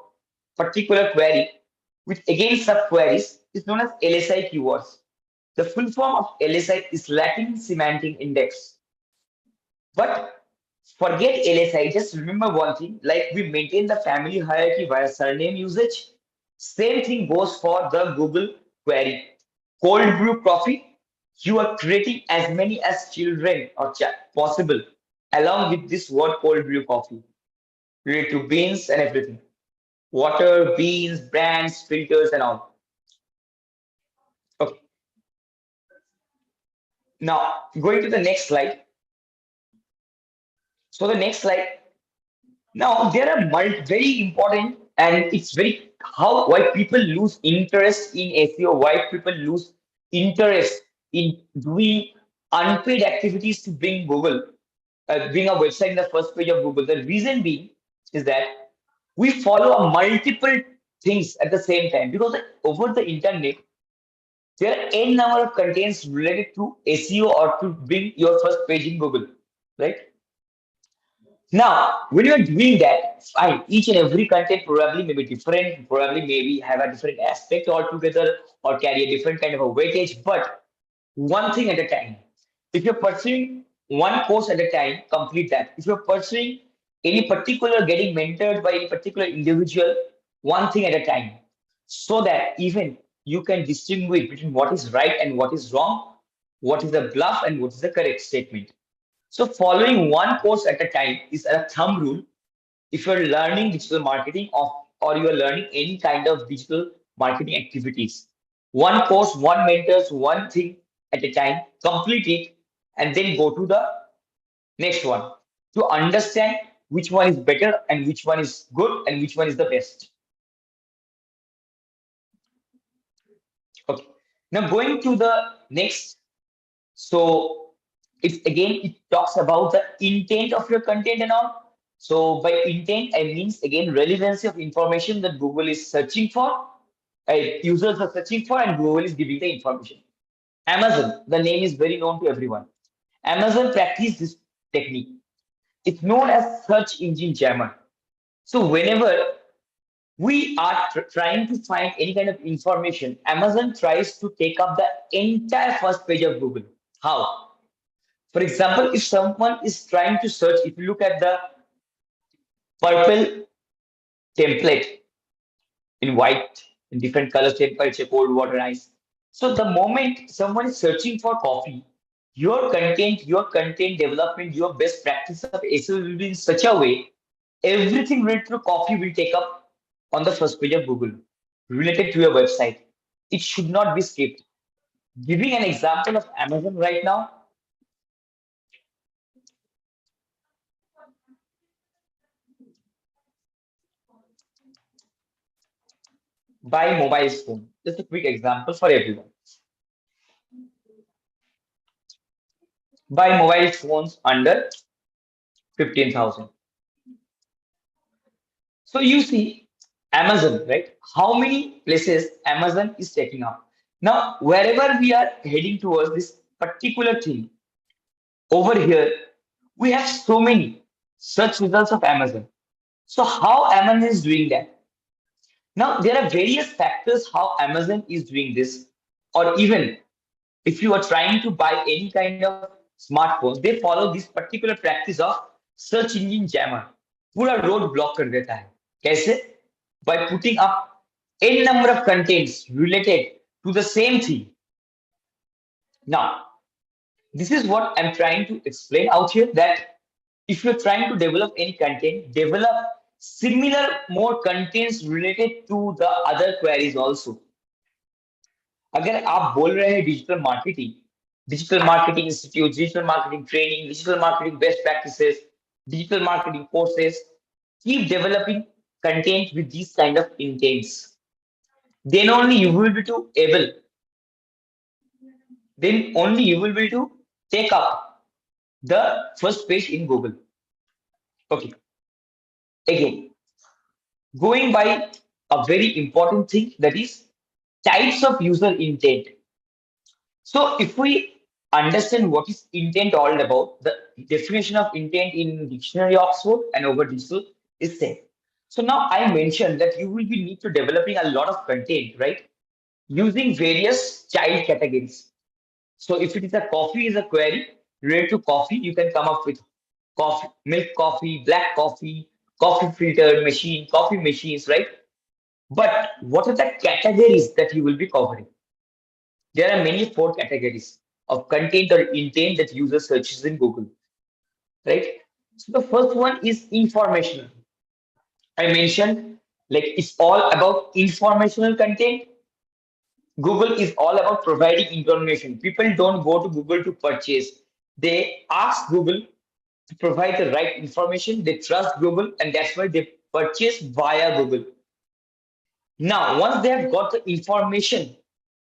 particular query, with again subqueries, is known as LSI keywords. The full form of LSI is Latin Semantic Index. But forget LSI, just remember one thing, like we maintain the family hierarchy via surname usage. Same thing goes for the Google query. Cold brew coffee, you are creating as many as children or possible along with this word cold brew coffee related to beans and everything. Water, beans, brands, filters, and all. Okay. Now, going to the next slide. So the next slide. Now, there are very important, and it's very why people lose interest in SEO, why people lose interest in doing unpaid activities to bring bring a website in the first page of Google. The reason being is that we follow multiple things at the same time because over the internet, there are n number of contents related to SEO or to bring your first page in Google, right? Now, when you are doing that, fine, each and every content probably may be different, probably maybe have a different aspect altogether or carry a different kind of a weightage, but one thing at a time. If you're pursuing one course at a time, complete that. If you're pursuing any particular getting mentored by any particular individual, one thing at a time, so that even you can distinguish between what is right and what is wrong, what is the bluff and what is the correct statement. So following one course at a time is a thumb rule. If you're learning digital marketing or you're learning any kind of digital marketing activities, one course, one mentors, one thing at a time, complete it, and then go to the next one to understand which one is better and which one is good and which one is the best. Okay. Now going to the next. So it talks about the intent of your content and all. So by intent, I means again relevancy of information that Google is searching for, users are searching for, and Google is giving the information. Amazon, the name is very known to everyone. Amazon practice this technique. It's known as search engine jammer. So whenever we are trying to find any kind of information, Amazon tries to take up the entire first page of Google. How? For example, if someone is trying to search, if you look at the purple template in white, in different colors, temperature, cold water, ice. So the moment someone is searching for coffee, your content development, your best practice of SEO will be in such a way, everything related to coffee will take up on the first page of Google, related to your website. It should not be skipped. Giving an example of Amazon right now, buy mobile phone. Just a quick example for everyone. Buy mobile phones under 15,000. So you see Amazon, right? How many places Amazon is taking up? Now, wherever we are heading towards this particular thing, over here, we have so many search results of Amazon. So how Amazon is doing that? Now, there are various factors how Amazon is doing this, or even if you are trying to buy any kind of smartphone, they follow this particular practice of search engine jammer. पूरा road block कर देता है. कैसे? By putting up n number of contents related to the same thing. Now, this is what I'm trying to explain out here, that if you're trying to develop any content, develop similar more contents related to the other queries also. अगर आप बोल रहे हैं digital marketing institute, digital marketing training, digital marketing best practices, digital marketing courses, keep developing content with these kind of intents. Then only you will be able to take up the first page in Google. Okay. Again, going by a very important thing, that is types of user intent. So if we understand what is intent all about, the definition of intent in dictionary Oxford and over digital is same. So now I mentioned that you will be need to developing a lot of content, right? Using various child categories. So if it is a coffee is a query related to coffee, you can come up with coffee, milk coffee, black coffee, coffee filter machine, coffee machines, right? But what are the categories that you will be covering? There are many 4 categories of content or intent that user searches in Google, right? So the first one is informational. I mentioned like it's all about informational content. Google is all about providing information. People don't go to Google to purchase. They ask Google to provide the right information. They trust Google, and that's why they purchase via Google. Now, once they have got the information,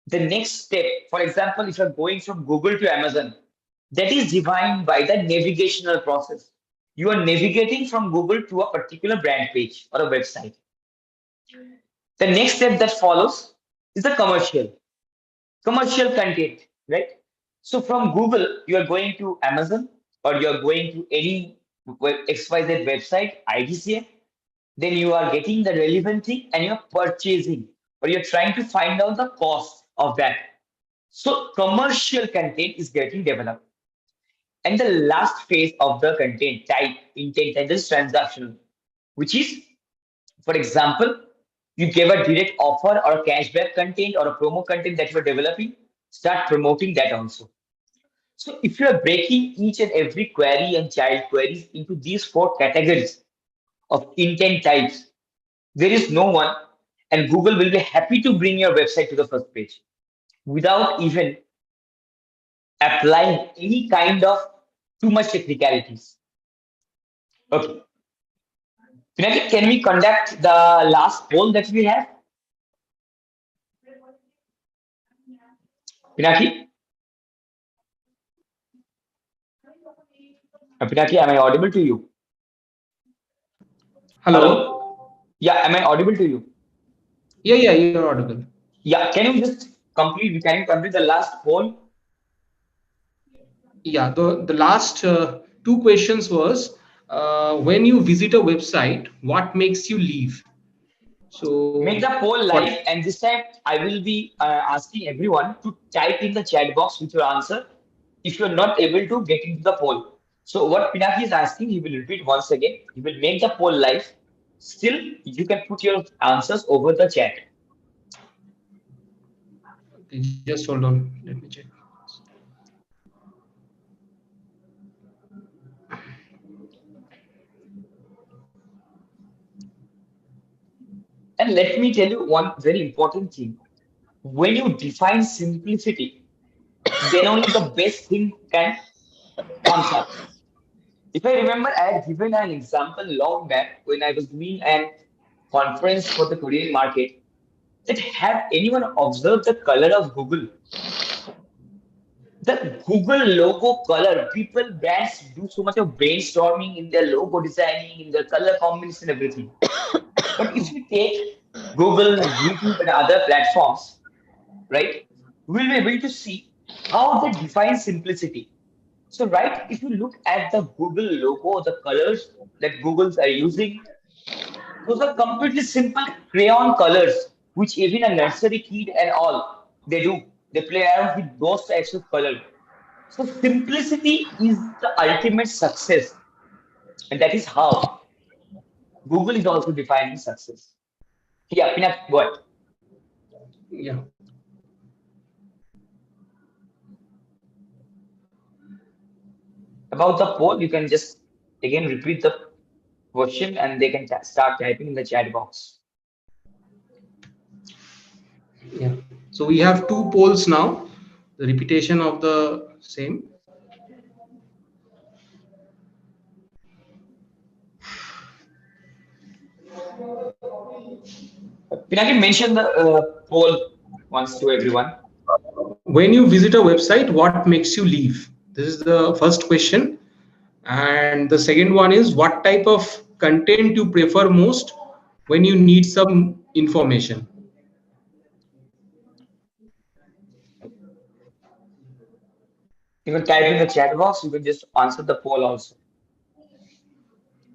the next step, for example, if you're going from Google to Amazon, that is defined by the navigational process. You are navigating from Google to a particular brand page or a website. The next step that follows is the commercial content, right? So from Google, you are going to Amazon, or you are going to any XYZ website, IDCM, then you are getting the relevant thing and you're purchasing, or you're trying to find out the cost of that. So commercial content is getting developed. And the last phase of the content type intent and is transactional, which is, for example, you give a direct offer or a cashback content or a promo content that you're developing, start promoting that also. So if you are breaking each and every query and child queries into these 4 categories of intent types, there is no one, and Google will be happy to bring your website to the first page without even applying any kind of too much technicalities. Okay. Pinaki, can we conduct the last poll that we have? Pinaki? Pinaki, am I audible to you? Hello. Yeah, am I audible to you? Yeah, you're audible. Yeah, can you just complete? Can you complete the last poll? Yeah, the last two questions was when you visit a website, what makes you leave? Make So the poll for live, and this time I will be asking everyone to type in the chat box with your answer if you're not able to get into the poll. So what Pinaki is asking, he will repeat once again. He will make the poll live. Still, you can put your answers over the chat. just hold on, let me check. And let me tell you one very important thing. When you define simplicity, then only the best thing can comes up. If I remember, I had given an example long back when I was doing an conference for the Korean market. That have anyone observed the color of Google? The Google logo color. People, brands do so much of brainstorming in their logo designing, in their color combination, everything. But if you take Google, YouTube, and other platforms, right, we'll be able to see how they define simplicity. So, right, if you look at the Google logo, the colors that Googles are using, those are completely simple crayon colors, which even a nursery kid and all they do. They play around with those types of color. So simplicity is the ultimate success, and that is how Google is also defining success. Yeah, Pinat, go ahead. Yeah. About the poll, you can just again repeat the question, and they can start typing in the chat box. Yeah. So we have two polls now. The repetition of the same. Pinaki, mention the poll once to everyone. When you visit a website, what makes you leave? This is the first question. And the second one is, what type of content you prefer most when you need some information? You can type in the chat box. You can just answer the poll also.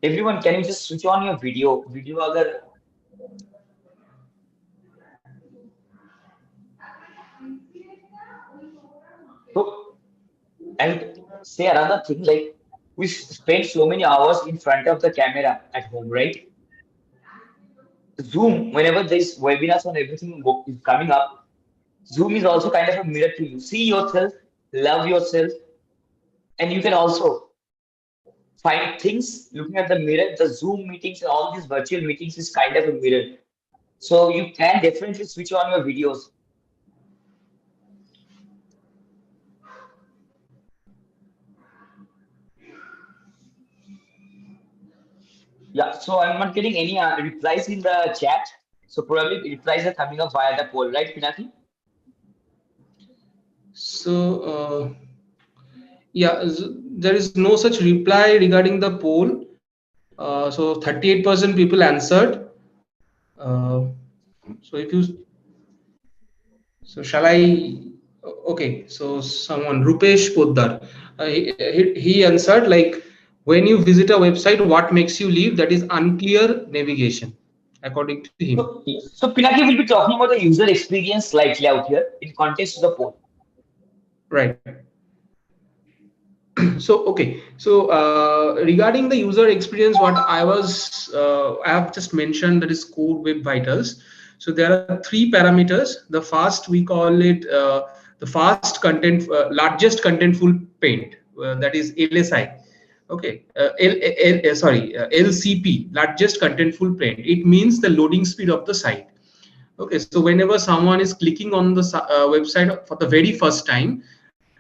Everyone, can you just switch on your video? Video agar so, and say another thing, like we spend so many hours in front of the camera at home, right? Zoom, whenever this webinars and everything is coming up, Zoom is also kind of a mirror to you. See yourself, love yourself, and you can also find things looking at the mirror. The Zoom meetings and all these virtual meetings is kind of a mirror. So you can definitely switch on your videos. Yeah, so I'm not getting any replies in the chat. So probably replies are coming up via the poll, right, Pinaki? So yeah, there is no such reply regarding the poll. So 38% people answered. So if you, so shall I? Okay, so someone, Rupesh Poddar, he answered like, when you visit a website, what makes you leave? That is unclear navigation, according to him. So Pinaki will be talking about the user experience slightly out here in context of the poll. Right. So okay, so regarding the user experience, what I have just mentioned, that is core web vitals. So there are three parameters. The first, we call it the fast content, largest contentful paint, that is LSI. Okay, LCP, largest contentful paint. It means the loading speed of the site. Okay, so whenever someone is clicking on the website for the very first time,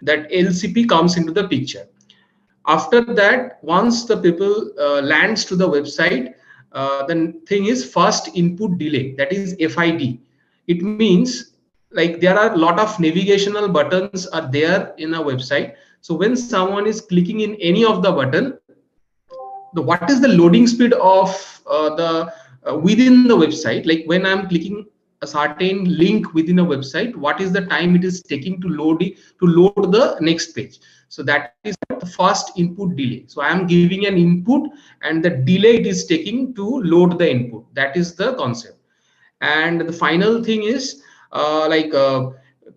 that LCP comes into the picture. After that, once the people lands to the website, the thing is fast input delay, that is FID. It means like there are a lot of navigational buttons are there in a website. So when someone is clicking in any of the button, what is the loading speed of the within the website? Like when I'm clicking a certain link within a website, what is the time it is taking to load the next page? So that is the first input delay. So I am giving an input and the delay it is taking to load the input. That is the concept. And the final thing is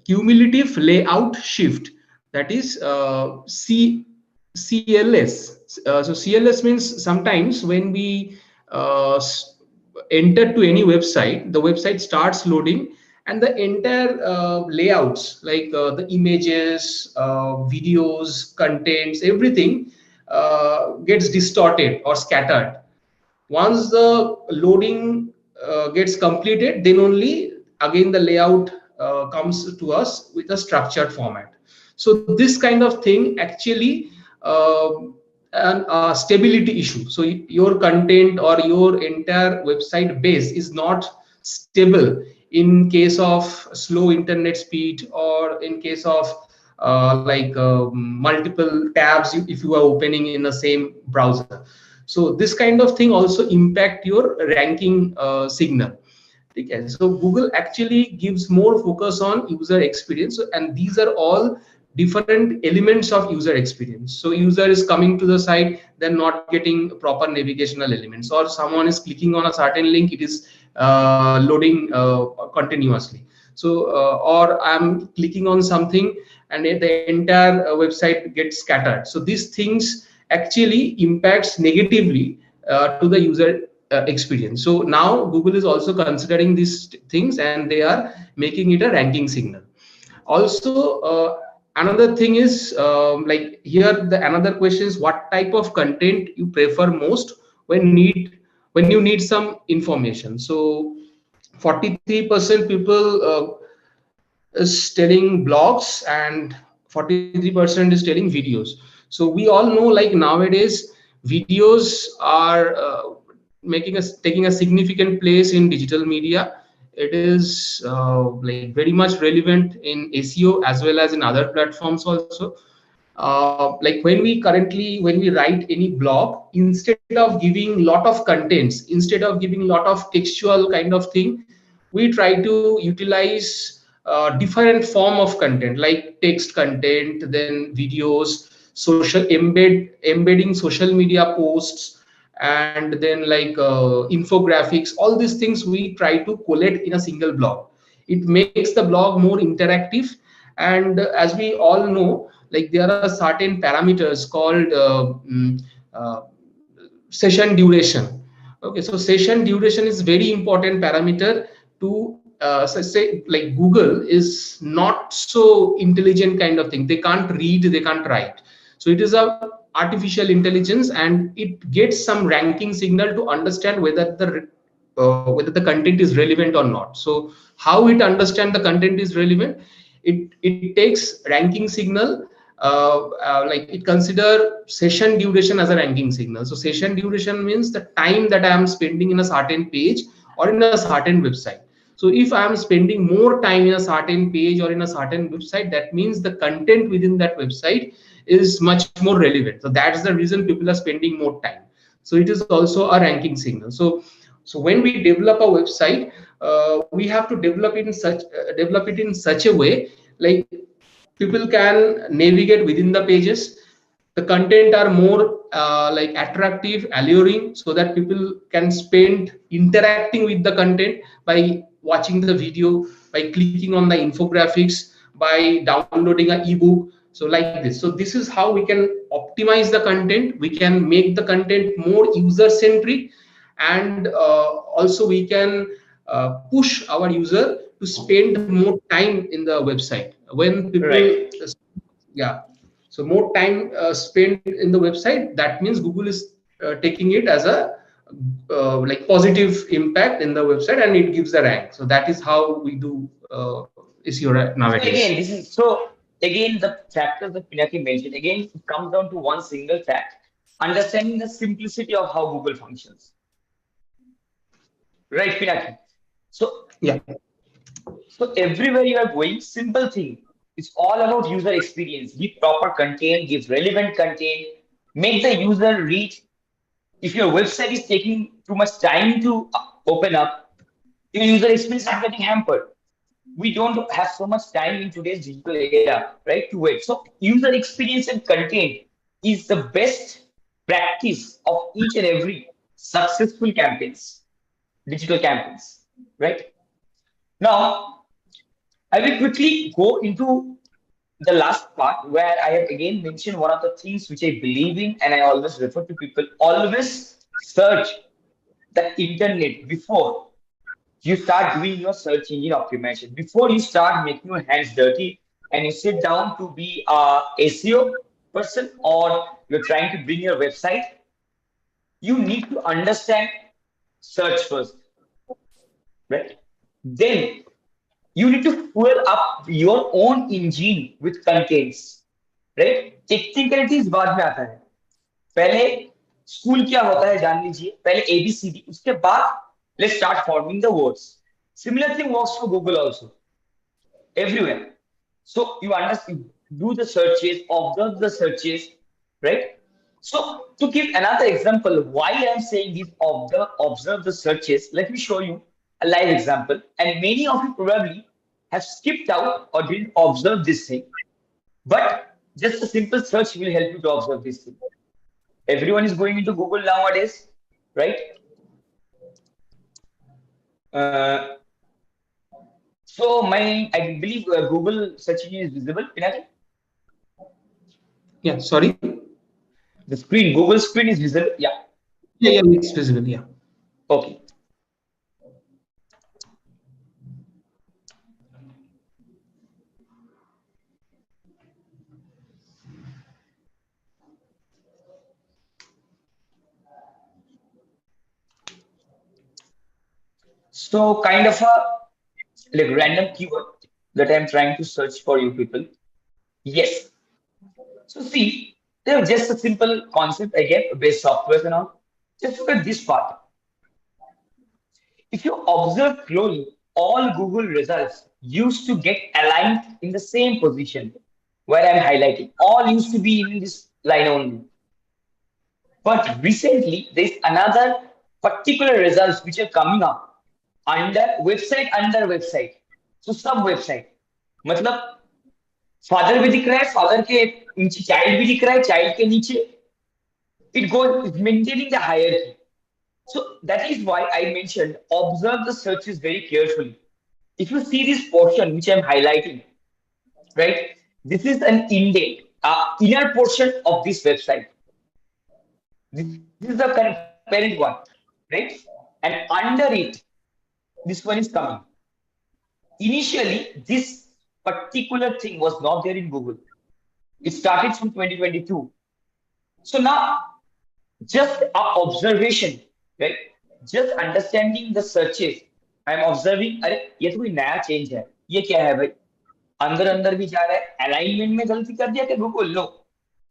cumulative layout shift, that is CLS. So CLS means sometimes when we enter to any website, the website starts loading and the entire layouts like the images, videos, contents, everything gets distorted or scattered. Once the loading gets completed, then only again the layout comes to us with a structured format. So this kind of thing actually a stability issue. So your content or your entire website base is not stable in case of slow internet speed, or in case of multiple tabs if you are opening in the same browser. So this kind of thing also impact your ranking signal. Okay, so Google actually gives more focus on user experience, and these are all different elements of user experience. So user is coming to the site, they're not getting proper navigational elements, or someone is clicking on a certain link, it is loading continuously. So or I'm clicking on something and the entire website gets scattered. So these things actually impacts negatively to the user experience. So now Google is also considering these things and they are making it a ranking signal. Also another thing is like here the another question is what type of content you prefer most when you need some information. So 43% people is telling blogs and 43% is telling videos. So we all know like nowadays videos are taking a significant place in digital media. It is like very much relevant in SEO as well as in other platforms also. Like when we write any blog, instead of giving lot of contents, instead of giving lot of textual kind of thing, we try to utilize different form of content like text content, then videos, embedding social media posts, and then like infographics. All these things we try to collate in a single blog. It makes the blog more interactive. And as we all know, like there are certain parameters called uh, session duration. Okay, so session duration is very important parameter to say like Google is not so intelligent kind of thing. They can't read, they can't write. So it is a artificial intelligence, and it gets some ranking signal to understand whether the content is relevant or not. So how it understand the content is relevant? It takes ranking signal, like it consider session duration as a ranking signal. So session duration means the time that I am spending in a certain page or in a certain website. So if I am spending more time in a certain page or in a certain website, that means the content within that website is much more relevant. So that's the reason people are spending more time. So it is also a ranking signal. So when we develop a website, we have to develop it in such a way like people can navigate within the pages. The content are more like attractive, alluring, so that people can spend interacting with the content by watching the video, by clicking on the infographics, by downloading an ebook. So like this. So this is how we can optimize the content. We can make the content more user centric, and also we can push our user to spend more time in the website. When people Right. yeah, so more time spent in the website, that means Google is taking it as a like positive impact in the website, and it gives the rank. So that is how we do SEO So again, nowadays. this is so again the factors that Pinaki mentioned. Again, it comes down to one single fact: understanding the simplicity of how Google functions. Right, Pinaki? So Yeah. so everywhere you are going, simple thing. It's all about user experience. Give proper content, give relevant content, make the user read. If your website is taking too much time to open up, your user experience is getting hampered. We don't have so much time in today's digital era, right, to wait. So user experience and content is the best practice of each and every successful campaigns, digital campaigns, right? Now, I will quickly go into the last part where I have again mentioned one of the things which I believe in and I always refer to people. Always search the internet before you start doing your search engine optimization. Before you start making your hands dirty and you sit down to be a SEO person or you're trying to bring your website, you need to understand search first, right? Then you need to fuel up your own engine with contents, right? Technicalities बाद में आता है. पहले school क्या होता है जान लीजिए. पहले ABCD, उसके बाद let's start forming the words. Similar thing works for Google also. Everywhere. So you understand, do the searches, observe the searches, right? So to give another example, why I'm saying this, observe the searches, let me show you a live example. And many of you probably have skipped out or didn't observe this thing. But just a simple search will help you to observe this thing. Everyone is going into Google nowadays, right? So I believe Google search engine is visible. Pinaki? Yeah, sorry. The screen, Google screen is visible. Yeah. Yeah, it's visible. Yeah. Okay. So kind of a like random keyword that I'm trying to search for you people. Yes. So see, there's just a simple concept again, based software and all. Just look at this part. If you observe closely, all Google results used to get aligned in the same position where I'm highlighting. All used to be in this line only. But recently, there's another particular results which are coming up under website. So sub website. मतलब father भी दिख रहा है, father के नीचे child भी दिख रहा है, चाइल्ड के नीचे it goes maintaining the hierarchy. So that is why I mentioned observe the searches very carefully. If you see this portion which I'm highlighting, right? This is an indent, inner portion of this website. This is the parent one, right? And under it, this one is coming. Initially, this particular thing was not there in Google. It started from 2022. So now, just observation, right? Just understanding the searches. I'm observing, अरे ये तो कोई नया change है. ये क्या है भाई? अंदर भी जा रहा है. Alignment में गलती कर दिया क्या Google? No.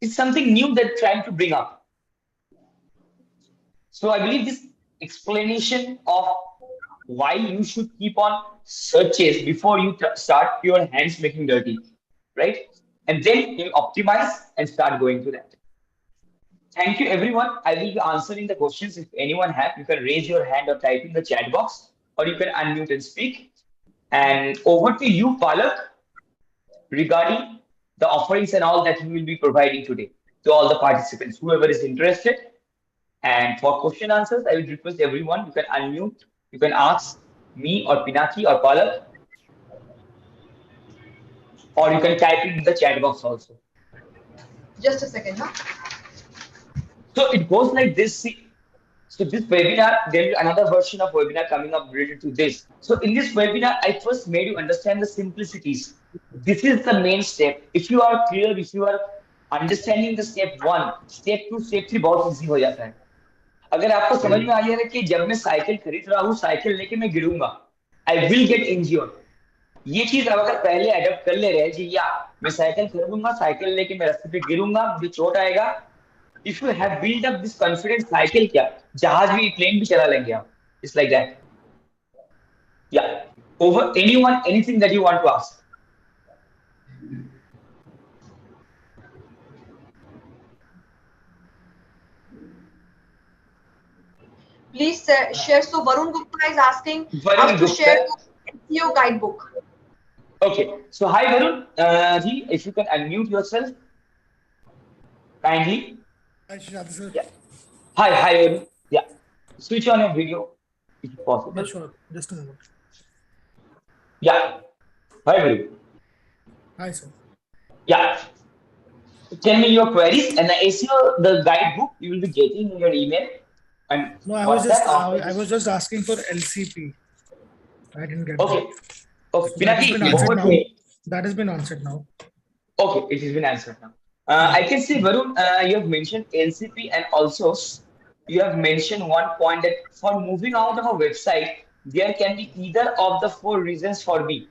It's something new that trying to bring up. So I believe this explanation of why you should keep on searches before you start your hands making dirty, right? And then you optimize and start going to that. Thank you, everyone. I will be answering the questions. If anyone have, you can raise your hand or type in the chat box, or you can unmute and speak. And over to you, Palak, regarding the offerings and all that we will be providing today to all the participants, whoever is interested. And for question answers, I will request everyone, you can unmute, you can ask me or Pinaki or Palak, or you can type it in the chat box also. Just a second, huh? So it goes like this. See, so this webinar, there is another version of webinar coming up related to this. So in this webinar, I first made you understand the simplicities. This is the main step. If you are clear, if you are understanding the step 1, step 2, step 3 बहुत easy हो जाता है. अगर आपको समझ में आ गया है कि जब मैं साइकिल खरीद रहा हूँ, साइकिल लेके मैं गिरूंगा, I will get injured. ये चीज आप अगर पहले अडॉप्ट कर ले रहे जी, या मैं साइकिल खरीदूंगा, साइकिल लेके मैं रास्ते पे गिरूंगा, मुझे चोट आएगा. If you have built up this confidence, cycle क्या, जहाज भी, प्लेन भी चला लेंगे आप. It's like that. Yeah. Over anyone, anything that you want to ask. Please share. So Varun Gupta is asking Varun us to Gupta. share the SEO guidebook. Okay. So hi Varun. Ji, if you can unmute yourself kindly. Hi, Shraddha sir. Yeah. Hi Varun. Yeah. Switch on your video if Yeah, possible. sure. Just a moment. Yeah. Hi Varun. Hi, sir. Yeah. Tell me your queries and the SEO, the guidebook you will be getting in your email and No, I was WhatsApp just after I was this. just asking for LCP. I didn't get that. Okay. Okay. So that has Pinaki, been answered forward to now. me. That has been answered now. Okay, it has been answered now. Yeah. I can see, Varun, you have mentioned LCP and also you have mentioned one point that for moving out of a website, there can be either of the four reasons for me,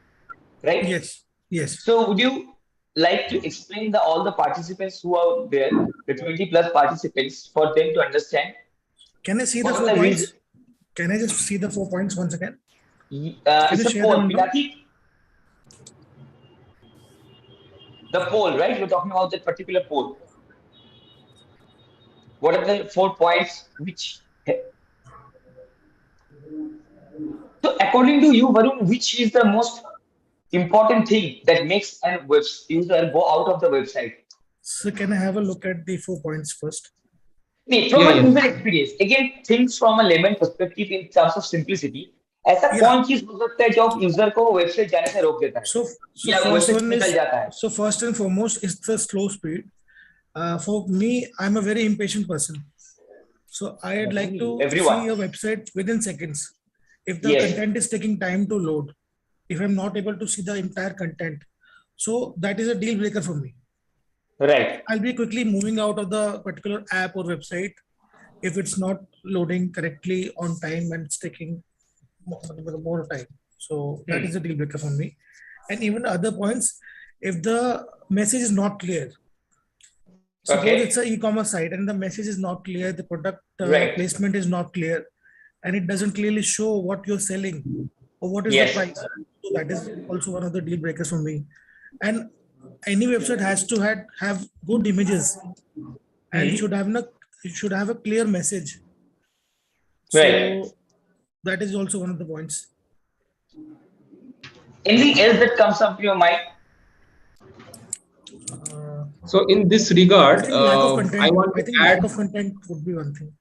right? Yes. Yes. So would you like to explain all the participants who are there, the 20 plus participants, for them to understand Can I see the what are 4 the reasons? points? Can I just see the 4 points once again? Can It's you a share the poll, window? Pinaki. The poll, right? We're talking about that particular poll. What are the 4 points which? So, according to you, Varun, which is the most important thing that makes a web user go out of the website? So can I have a look at the 4 points first? Nee, from Yeah, a yeah. user experience, again, things from a layman perspective in terms of simplicity. ऐसा Yeah. कौन चीज हो सकता है जो user को website जाने से रोक देता है So या first वेबसाइट one निकल is जाता है? so first and foremost is the slow speed. For me, I'm a very impatient person. So I'd like to Everyone. see a website within seconds. If the Yes. content is taking time to load, if I'm not able to see the entire content, so that is a deal breaker for me. Right. I'll be quickly moving out of the particular app or website if it's not loading correctly on time and it's taking more time. So that is a deal breaker for me. And even other points, if the message is not clear, suppose Okay. it's an e-commerce site and the message is not clear, the product Right. placement is not clear, and it doesn't clearly show what you're selling or what is the Yes. price. So that is also one of the deal breakers for me. And any website has to have good images and should have a clear message. Right. So that is also one of the points. Anything else that comes up to your mind? So in this I regard, think lack of I content. want I to think add. lack of content would be one thing.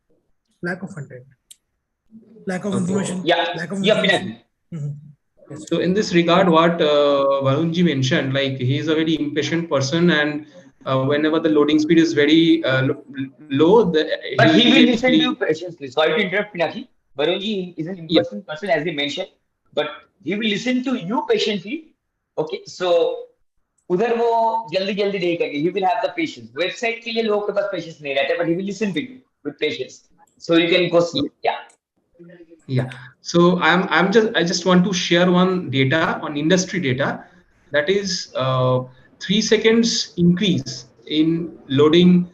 Lack of content. Lack of Okay. information. Yeah. Lack of Yeah, information. Pinaki. Yes. So in this regard, what Varunji mentioned, like he is a very impatient person, and whenever the loading speed is very low, But he will listen to you immediately. patiently. Sorry to interrupt, Pinaki. Varunji is an Yeah, in-person person, as he mentioned, but he will listen to you patiently. Okay, so उधर वो जल्दी जल्दी नहीं करेंगे. He will have the patience. Website के लिए लोगों के पास patience नहीं रहता, but he will listen to you with patience. So you can go slow. Yeah. yeah. So I just want to share one data on industry data, that is 3 seconds increase in loading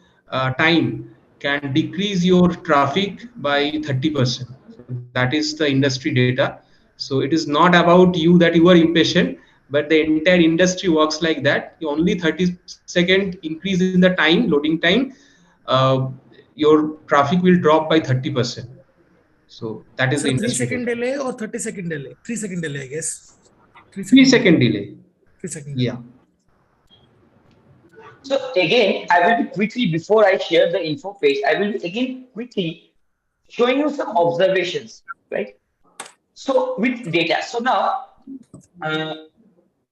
time can decrease your traffic by 30%. So that is the industry data. So it is not about you that you are impatient, but the entire industry works like that. Only 30-second increase in the time, loading time, uh, your traffic will drop by 30%. So that is So the 3 industry second data. delay or 30-second delay? 3 second delay, I guess. 3 3 second delay. second delay. 3 second delay. Yeah. So again, I will be quickly, before I share the info page, I will be again quickly showing you some observations, right? So with data. So now,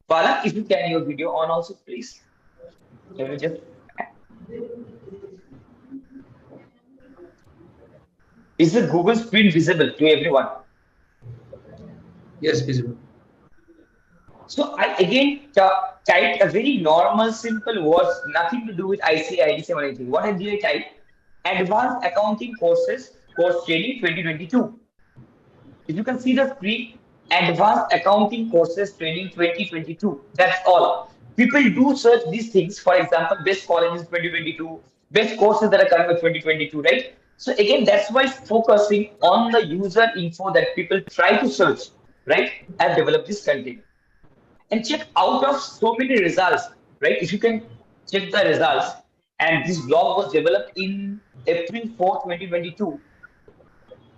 Balak, if you can your video on also, please. Can we just? Is the Google screen visible to everyone? Yes, visible. So I again typed a very normal, simple words, nothing to do with IDCM or anything. What did I type? Advanced Accounting Courses, Course Training 2022. If you can see the screen, Advanced Accounting Courses Training 2022. That's all. People do search these things. For example, best colleges 2022, best courses that are coming with 2022, right? So again, that's why focusing on the user info that people try to search, right? I've developed this content. And check out of so many results, right? If you can check the results, and this blog was developed in April 4, 2022.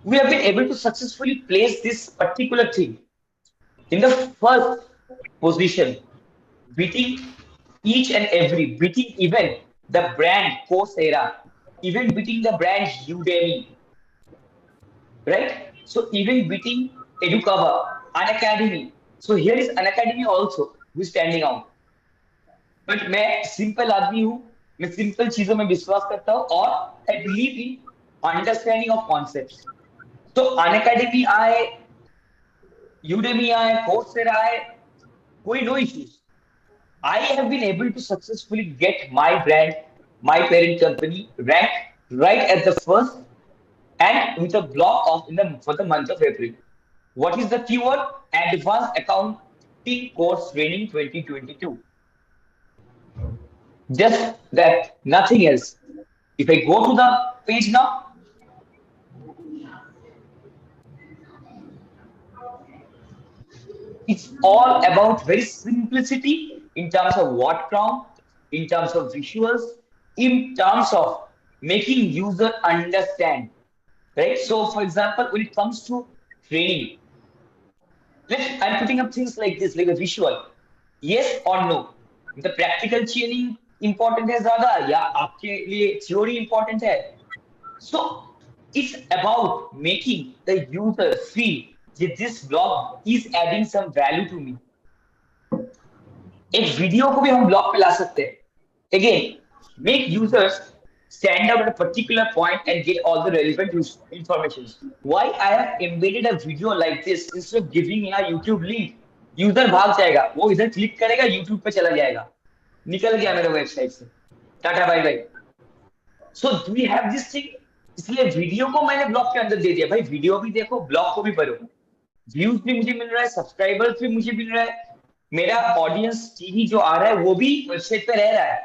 we have been able to successfully place this particular thing in the first position, beating each and every, beating even the brand Coursera, even beating the brand Udemy, right? So even beating Educover, Unacademy. So here is Unacademy also, who is standing out. But मैं simple आदमी हूँ, मैं simple चीजों में विश्वास करता हूँ और I believe in understanding of concepts. तो अनअकैडमी आए, यूडेमी आए, कोर्सेरा आए, कोई no issues. I have been able to successfully get my brand, my parent company ranked right at the first and with a block of for the month of April. What is the keyword? Advanced Accounting Course Training 2022. Just that, nothing else. If I go to the page now, it's all about very simplicity in terms of word count, in terms of visuals, in terms of making user understand. Right? So, for example, when it comes to training, I'm putting up things like this, like a visual. Yes or no? The practical training important है ज़्यादा या आपके लिए theory important है? So it's about making the user feel that this blog is adding some value to me. एक video को भी हम ब्लॉग पे ला सकते हैं. Again, make users stand out at a particular point and get all the relevant information. Why I have embedded a video like this instead of giving a YouTube link? User भाग जाएगा, वो इधर click करेगा, YouTube पे चला जाएगा, निकल गया मेरे वेबसाइट से, tata bye bye. So do we have this thing. इसलिए वीडियो को मैंने ब्लॉग के अंदर दे दिया. भाई वीडियो भी देखो, ब्लॉग को भी पढ़ो. व्यूज भी मुझे मिल रहा है, सब्सक्राइबर्स भी मुझे मिल रहा है, मेरा ऑडियंस टीवी जो आ रहा है वो भी वेबसाइट पे रह रहा है.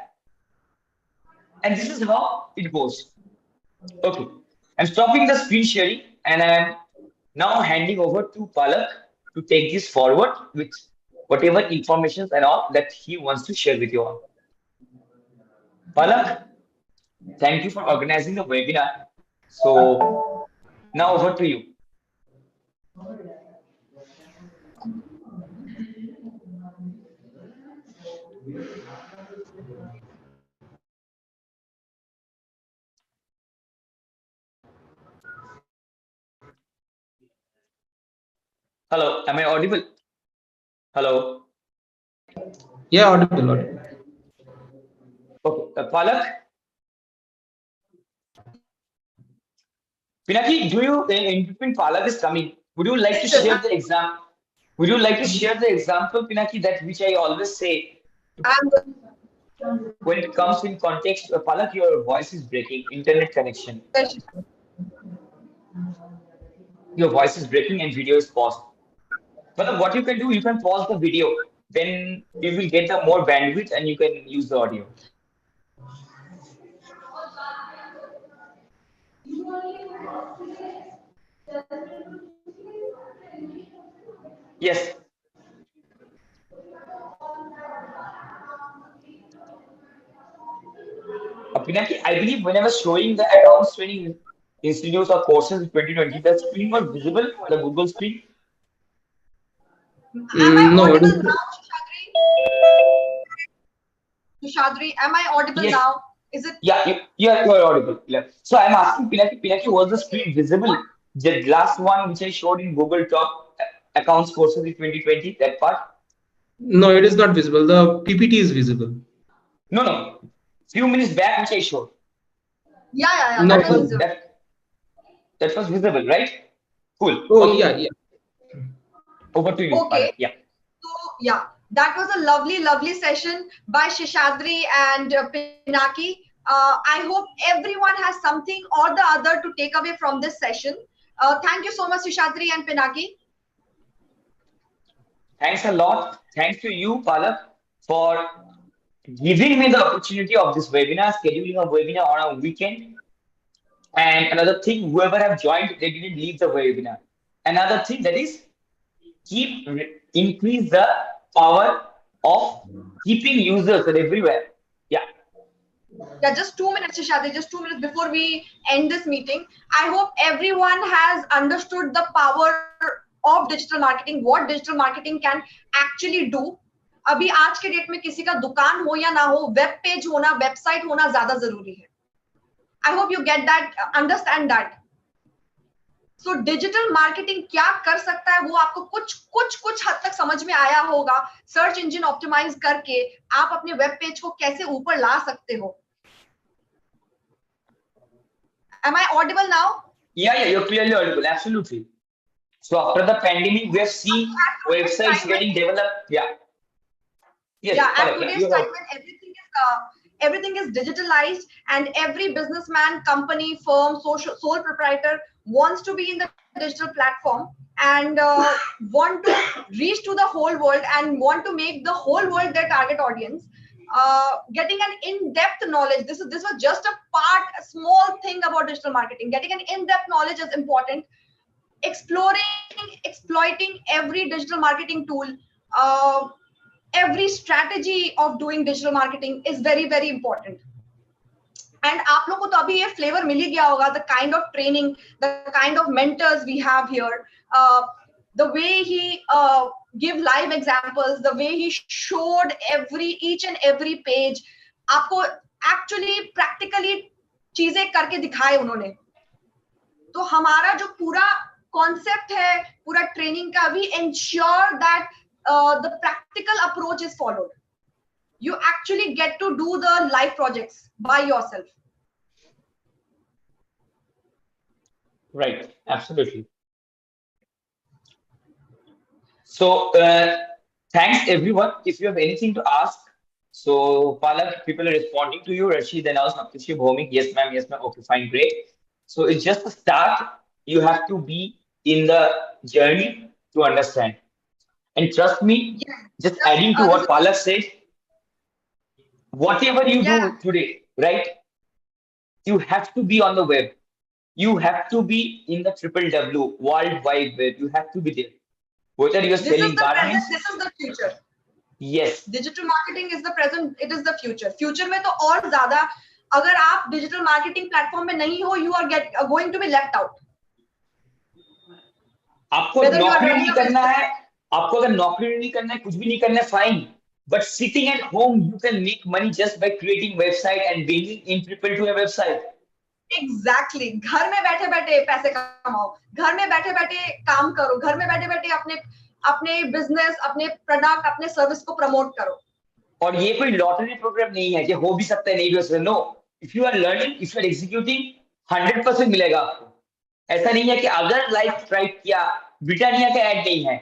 And this is how it goes. Okay, I am stopping the screen sharing and I am now handing over to Palak to take this forward with whatever information and all that he wants to share with you all. Palak, thank you for organizing the webinar. So now over to you. Hello, am I audible? Hello. Yeah, audible, audible. Okay, Palak. Pinaki, do you, in between Palak is coming, would you like to share the example? Would you like to share the example, Pinaki, that which I always say? When it comes in context, Palak, your voice is breaking, internet connection. Your voice is breaking and video is paused. But what you can do, you can pause the video. Then you will get the more bandwidth and you can use the audio. Yes. Pinaki, I believe whenever showing the accounts training institutes or courses in 2020, the screen was visible, the Google screen. Am I No, audible now, Shishadri, am I audible Yes. now? Is it? Yeah, you are audible. Yeah. So I'm asking Pinaki, was the screen visible? The last one which I showed in Google Top accounts courses in 2020, that part? no, it is not visible. The PPT is visible. No. Few minutes back which I showed. Yeah. No. That was visible. That was visible, right? Cool. Oh, Okay. yeah. Over to you. Okay. Yeah. So yeah, that was a lovely session by Shishadri and Pinaki. I hope everyone has something or the other to take away from this session. Thank you so much, Shishadri and Pinaki. Thanks a lot. Thanks to you, Palak, for giving me the opportunity of this webinar, scheduling a webinar on a weekend. And another thing, whoever have joined, they didn't leave the webinar. Another thing, that is increase the power of keeping users everywhere. Yeah. Yeah, just 2 minutes, Shishadi, just 2 minutes before we end this meeting. I hope everyone has understood the power of digital marketing, what digital marketing can actually do. अभी आज के date में किसी का दुकान हो या ना हो, वेब पेज होना, वेबसाइट होना ज्यादा जरूरी है. I hope you get that, understand that. So digital marketing क्या कर सकता है वो आपको कुछ हद तक समझ में आया होगा. सर्च इंजन ऑप्टिमाइज करके आप अपने वेब पेज को कैसे ऊपर ला सकते हो. Am I audible now? Yeah, you're clearly audible. Absolutely. So after the pandemic, we have seen websites getting developed. Yeah. Yes. Yeah. At Correct. today's time, when everything is digitalized, and every businessman, company, firm, sole proprietor wants to be in the digital platform and want to reach to the whole world and want to make the whole world their target audience. Getting an in-depth knowledge. This was just a small thing about digital marketing. Getting an in-depth knowledge is important. Exploiting every digital marketing tool, every strategy of doing digital marketing is very, very important. And आप लोगों को तो अभी ये flavor मिल ही गया होगा, the kind of training, the kind of mentors we have here, the way he give live examples, the way he showed each and every page, आपको actually practically चीजें करके दिखाए उन्होंने. तो हमारा जो पूरा concept है पूरा training का, we ensure that the practical approach is followed. You actually get to do the live projects by yourself. Right. Absolutely. So thanks everyone. If you have anything to ask, so Palak, people are responding to you. Rashid and also Naptishi Bhomik. Yes, ma'am. Yes, ma'am. Okay, fine, great. So it's just a start. You have to be in the journey to understand. And trust me, just adding to what Palak said, whatever you do today, right? You have to be on the web. You have to be in the www, World Wide Web. You have to be there. Whether you're selling garments. This is the future. Yes. Digital marketing is the present. It is the future. Future में तो और ज़्यादा. अगर आप digital marketing platform में नहीं हो, you are going to be left out. आपको नौकरी नहीं करना है. आपको अगर नौकरी नहीं करना है, कुछ भी नहीं करना है, fine. But sitting at home, you can make money just by creating website and bringing in people to a website. Exactly. घर में बैठे-बैठे पैसे कमाओ. घर में बैठे-बैठे काम करो. घर में बैठे-बैठे अपने business, अपने product, अपने service को promote करो. और ये कोई लॉटरी प्रोग्राम नहीं है कि हो भी सकता है नहीं भी हो सकता है. No. If you are learning, if you are executing, 100% मिलेगा आपको. ऐसा नहीं है कि अगर लाइफ ट्राइप किया, ब्रिटानिया का ऐड नहीं है.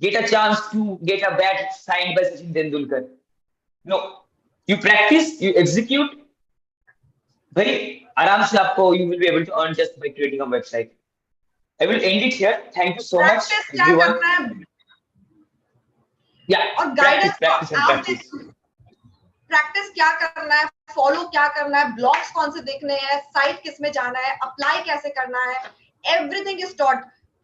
Get a chance to get a bat signed by Sachin Tendulkar. No, you practice, you execute. Very आराम से आपको you will be able to earn just by creating a website. I will end it here. Thank you so much, everyone. Yeah, और practice. Practice क्या करना है, follow क्या करना है, ब्लॉग्स कौन से देखने हैं, साइट किस में जाना है, अप्लाई कैसे करना है, एवरीथिंग इज टॉट.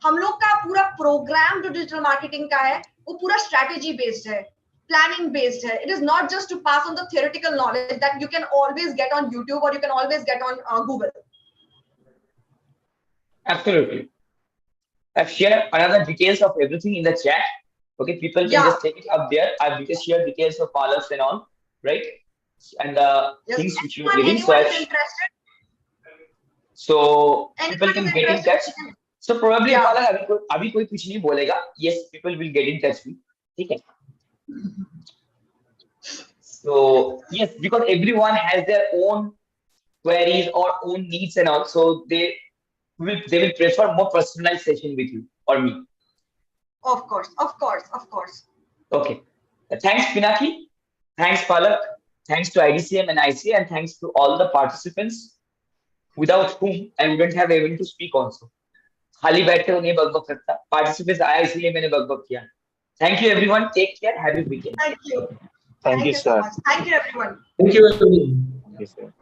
हम लोग का पूरा प्रोग्राम जो डिजिटल मार्केटिंग का है वो पूरा स्ट्रेटेजी बेस्ड है, प्लानिंग बेस्ड है. It is not just to pass on the theoretical knowledge that you can always get on YouTube और you can always get on Google. Absolutely. I've shared another details of everything in the chat. Okay, people can just take it up there. I've just shared details of Palaks and all, right? And the things which you are giving. So people can get in touch. So probably Palak अभी कोई कुछ नहीं बोलेगा. Yes, people will get in touch with. ठीक है. So yes, because everyone has their own queries or own needs and all, so they will prefer more personalized session with you or me. Of course. Okay. Thanks, Pinaki. Thanks, Palak. Thanks to IDCM and ICA, and thanks to all the participants, without whom I wouldn't have able to speak also. खाली बैठ कर नहीं बकबक करता. Participants आया इसलिए मैंने बकबक किया. Thank you, everyone. Take care. Happy weekend. Thank you, sir. So much. Thank you, everyone. Thank you, everyone. Yes, sir.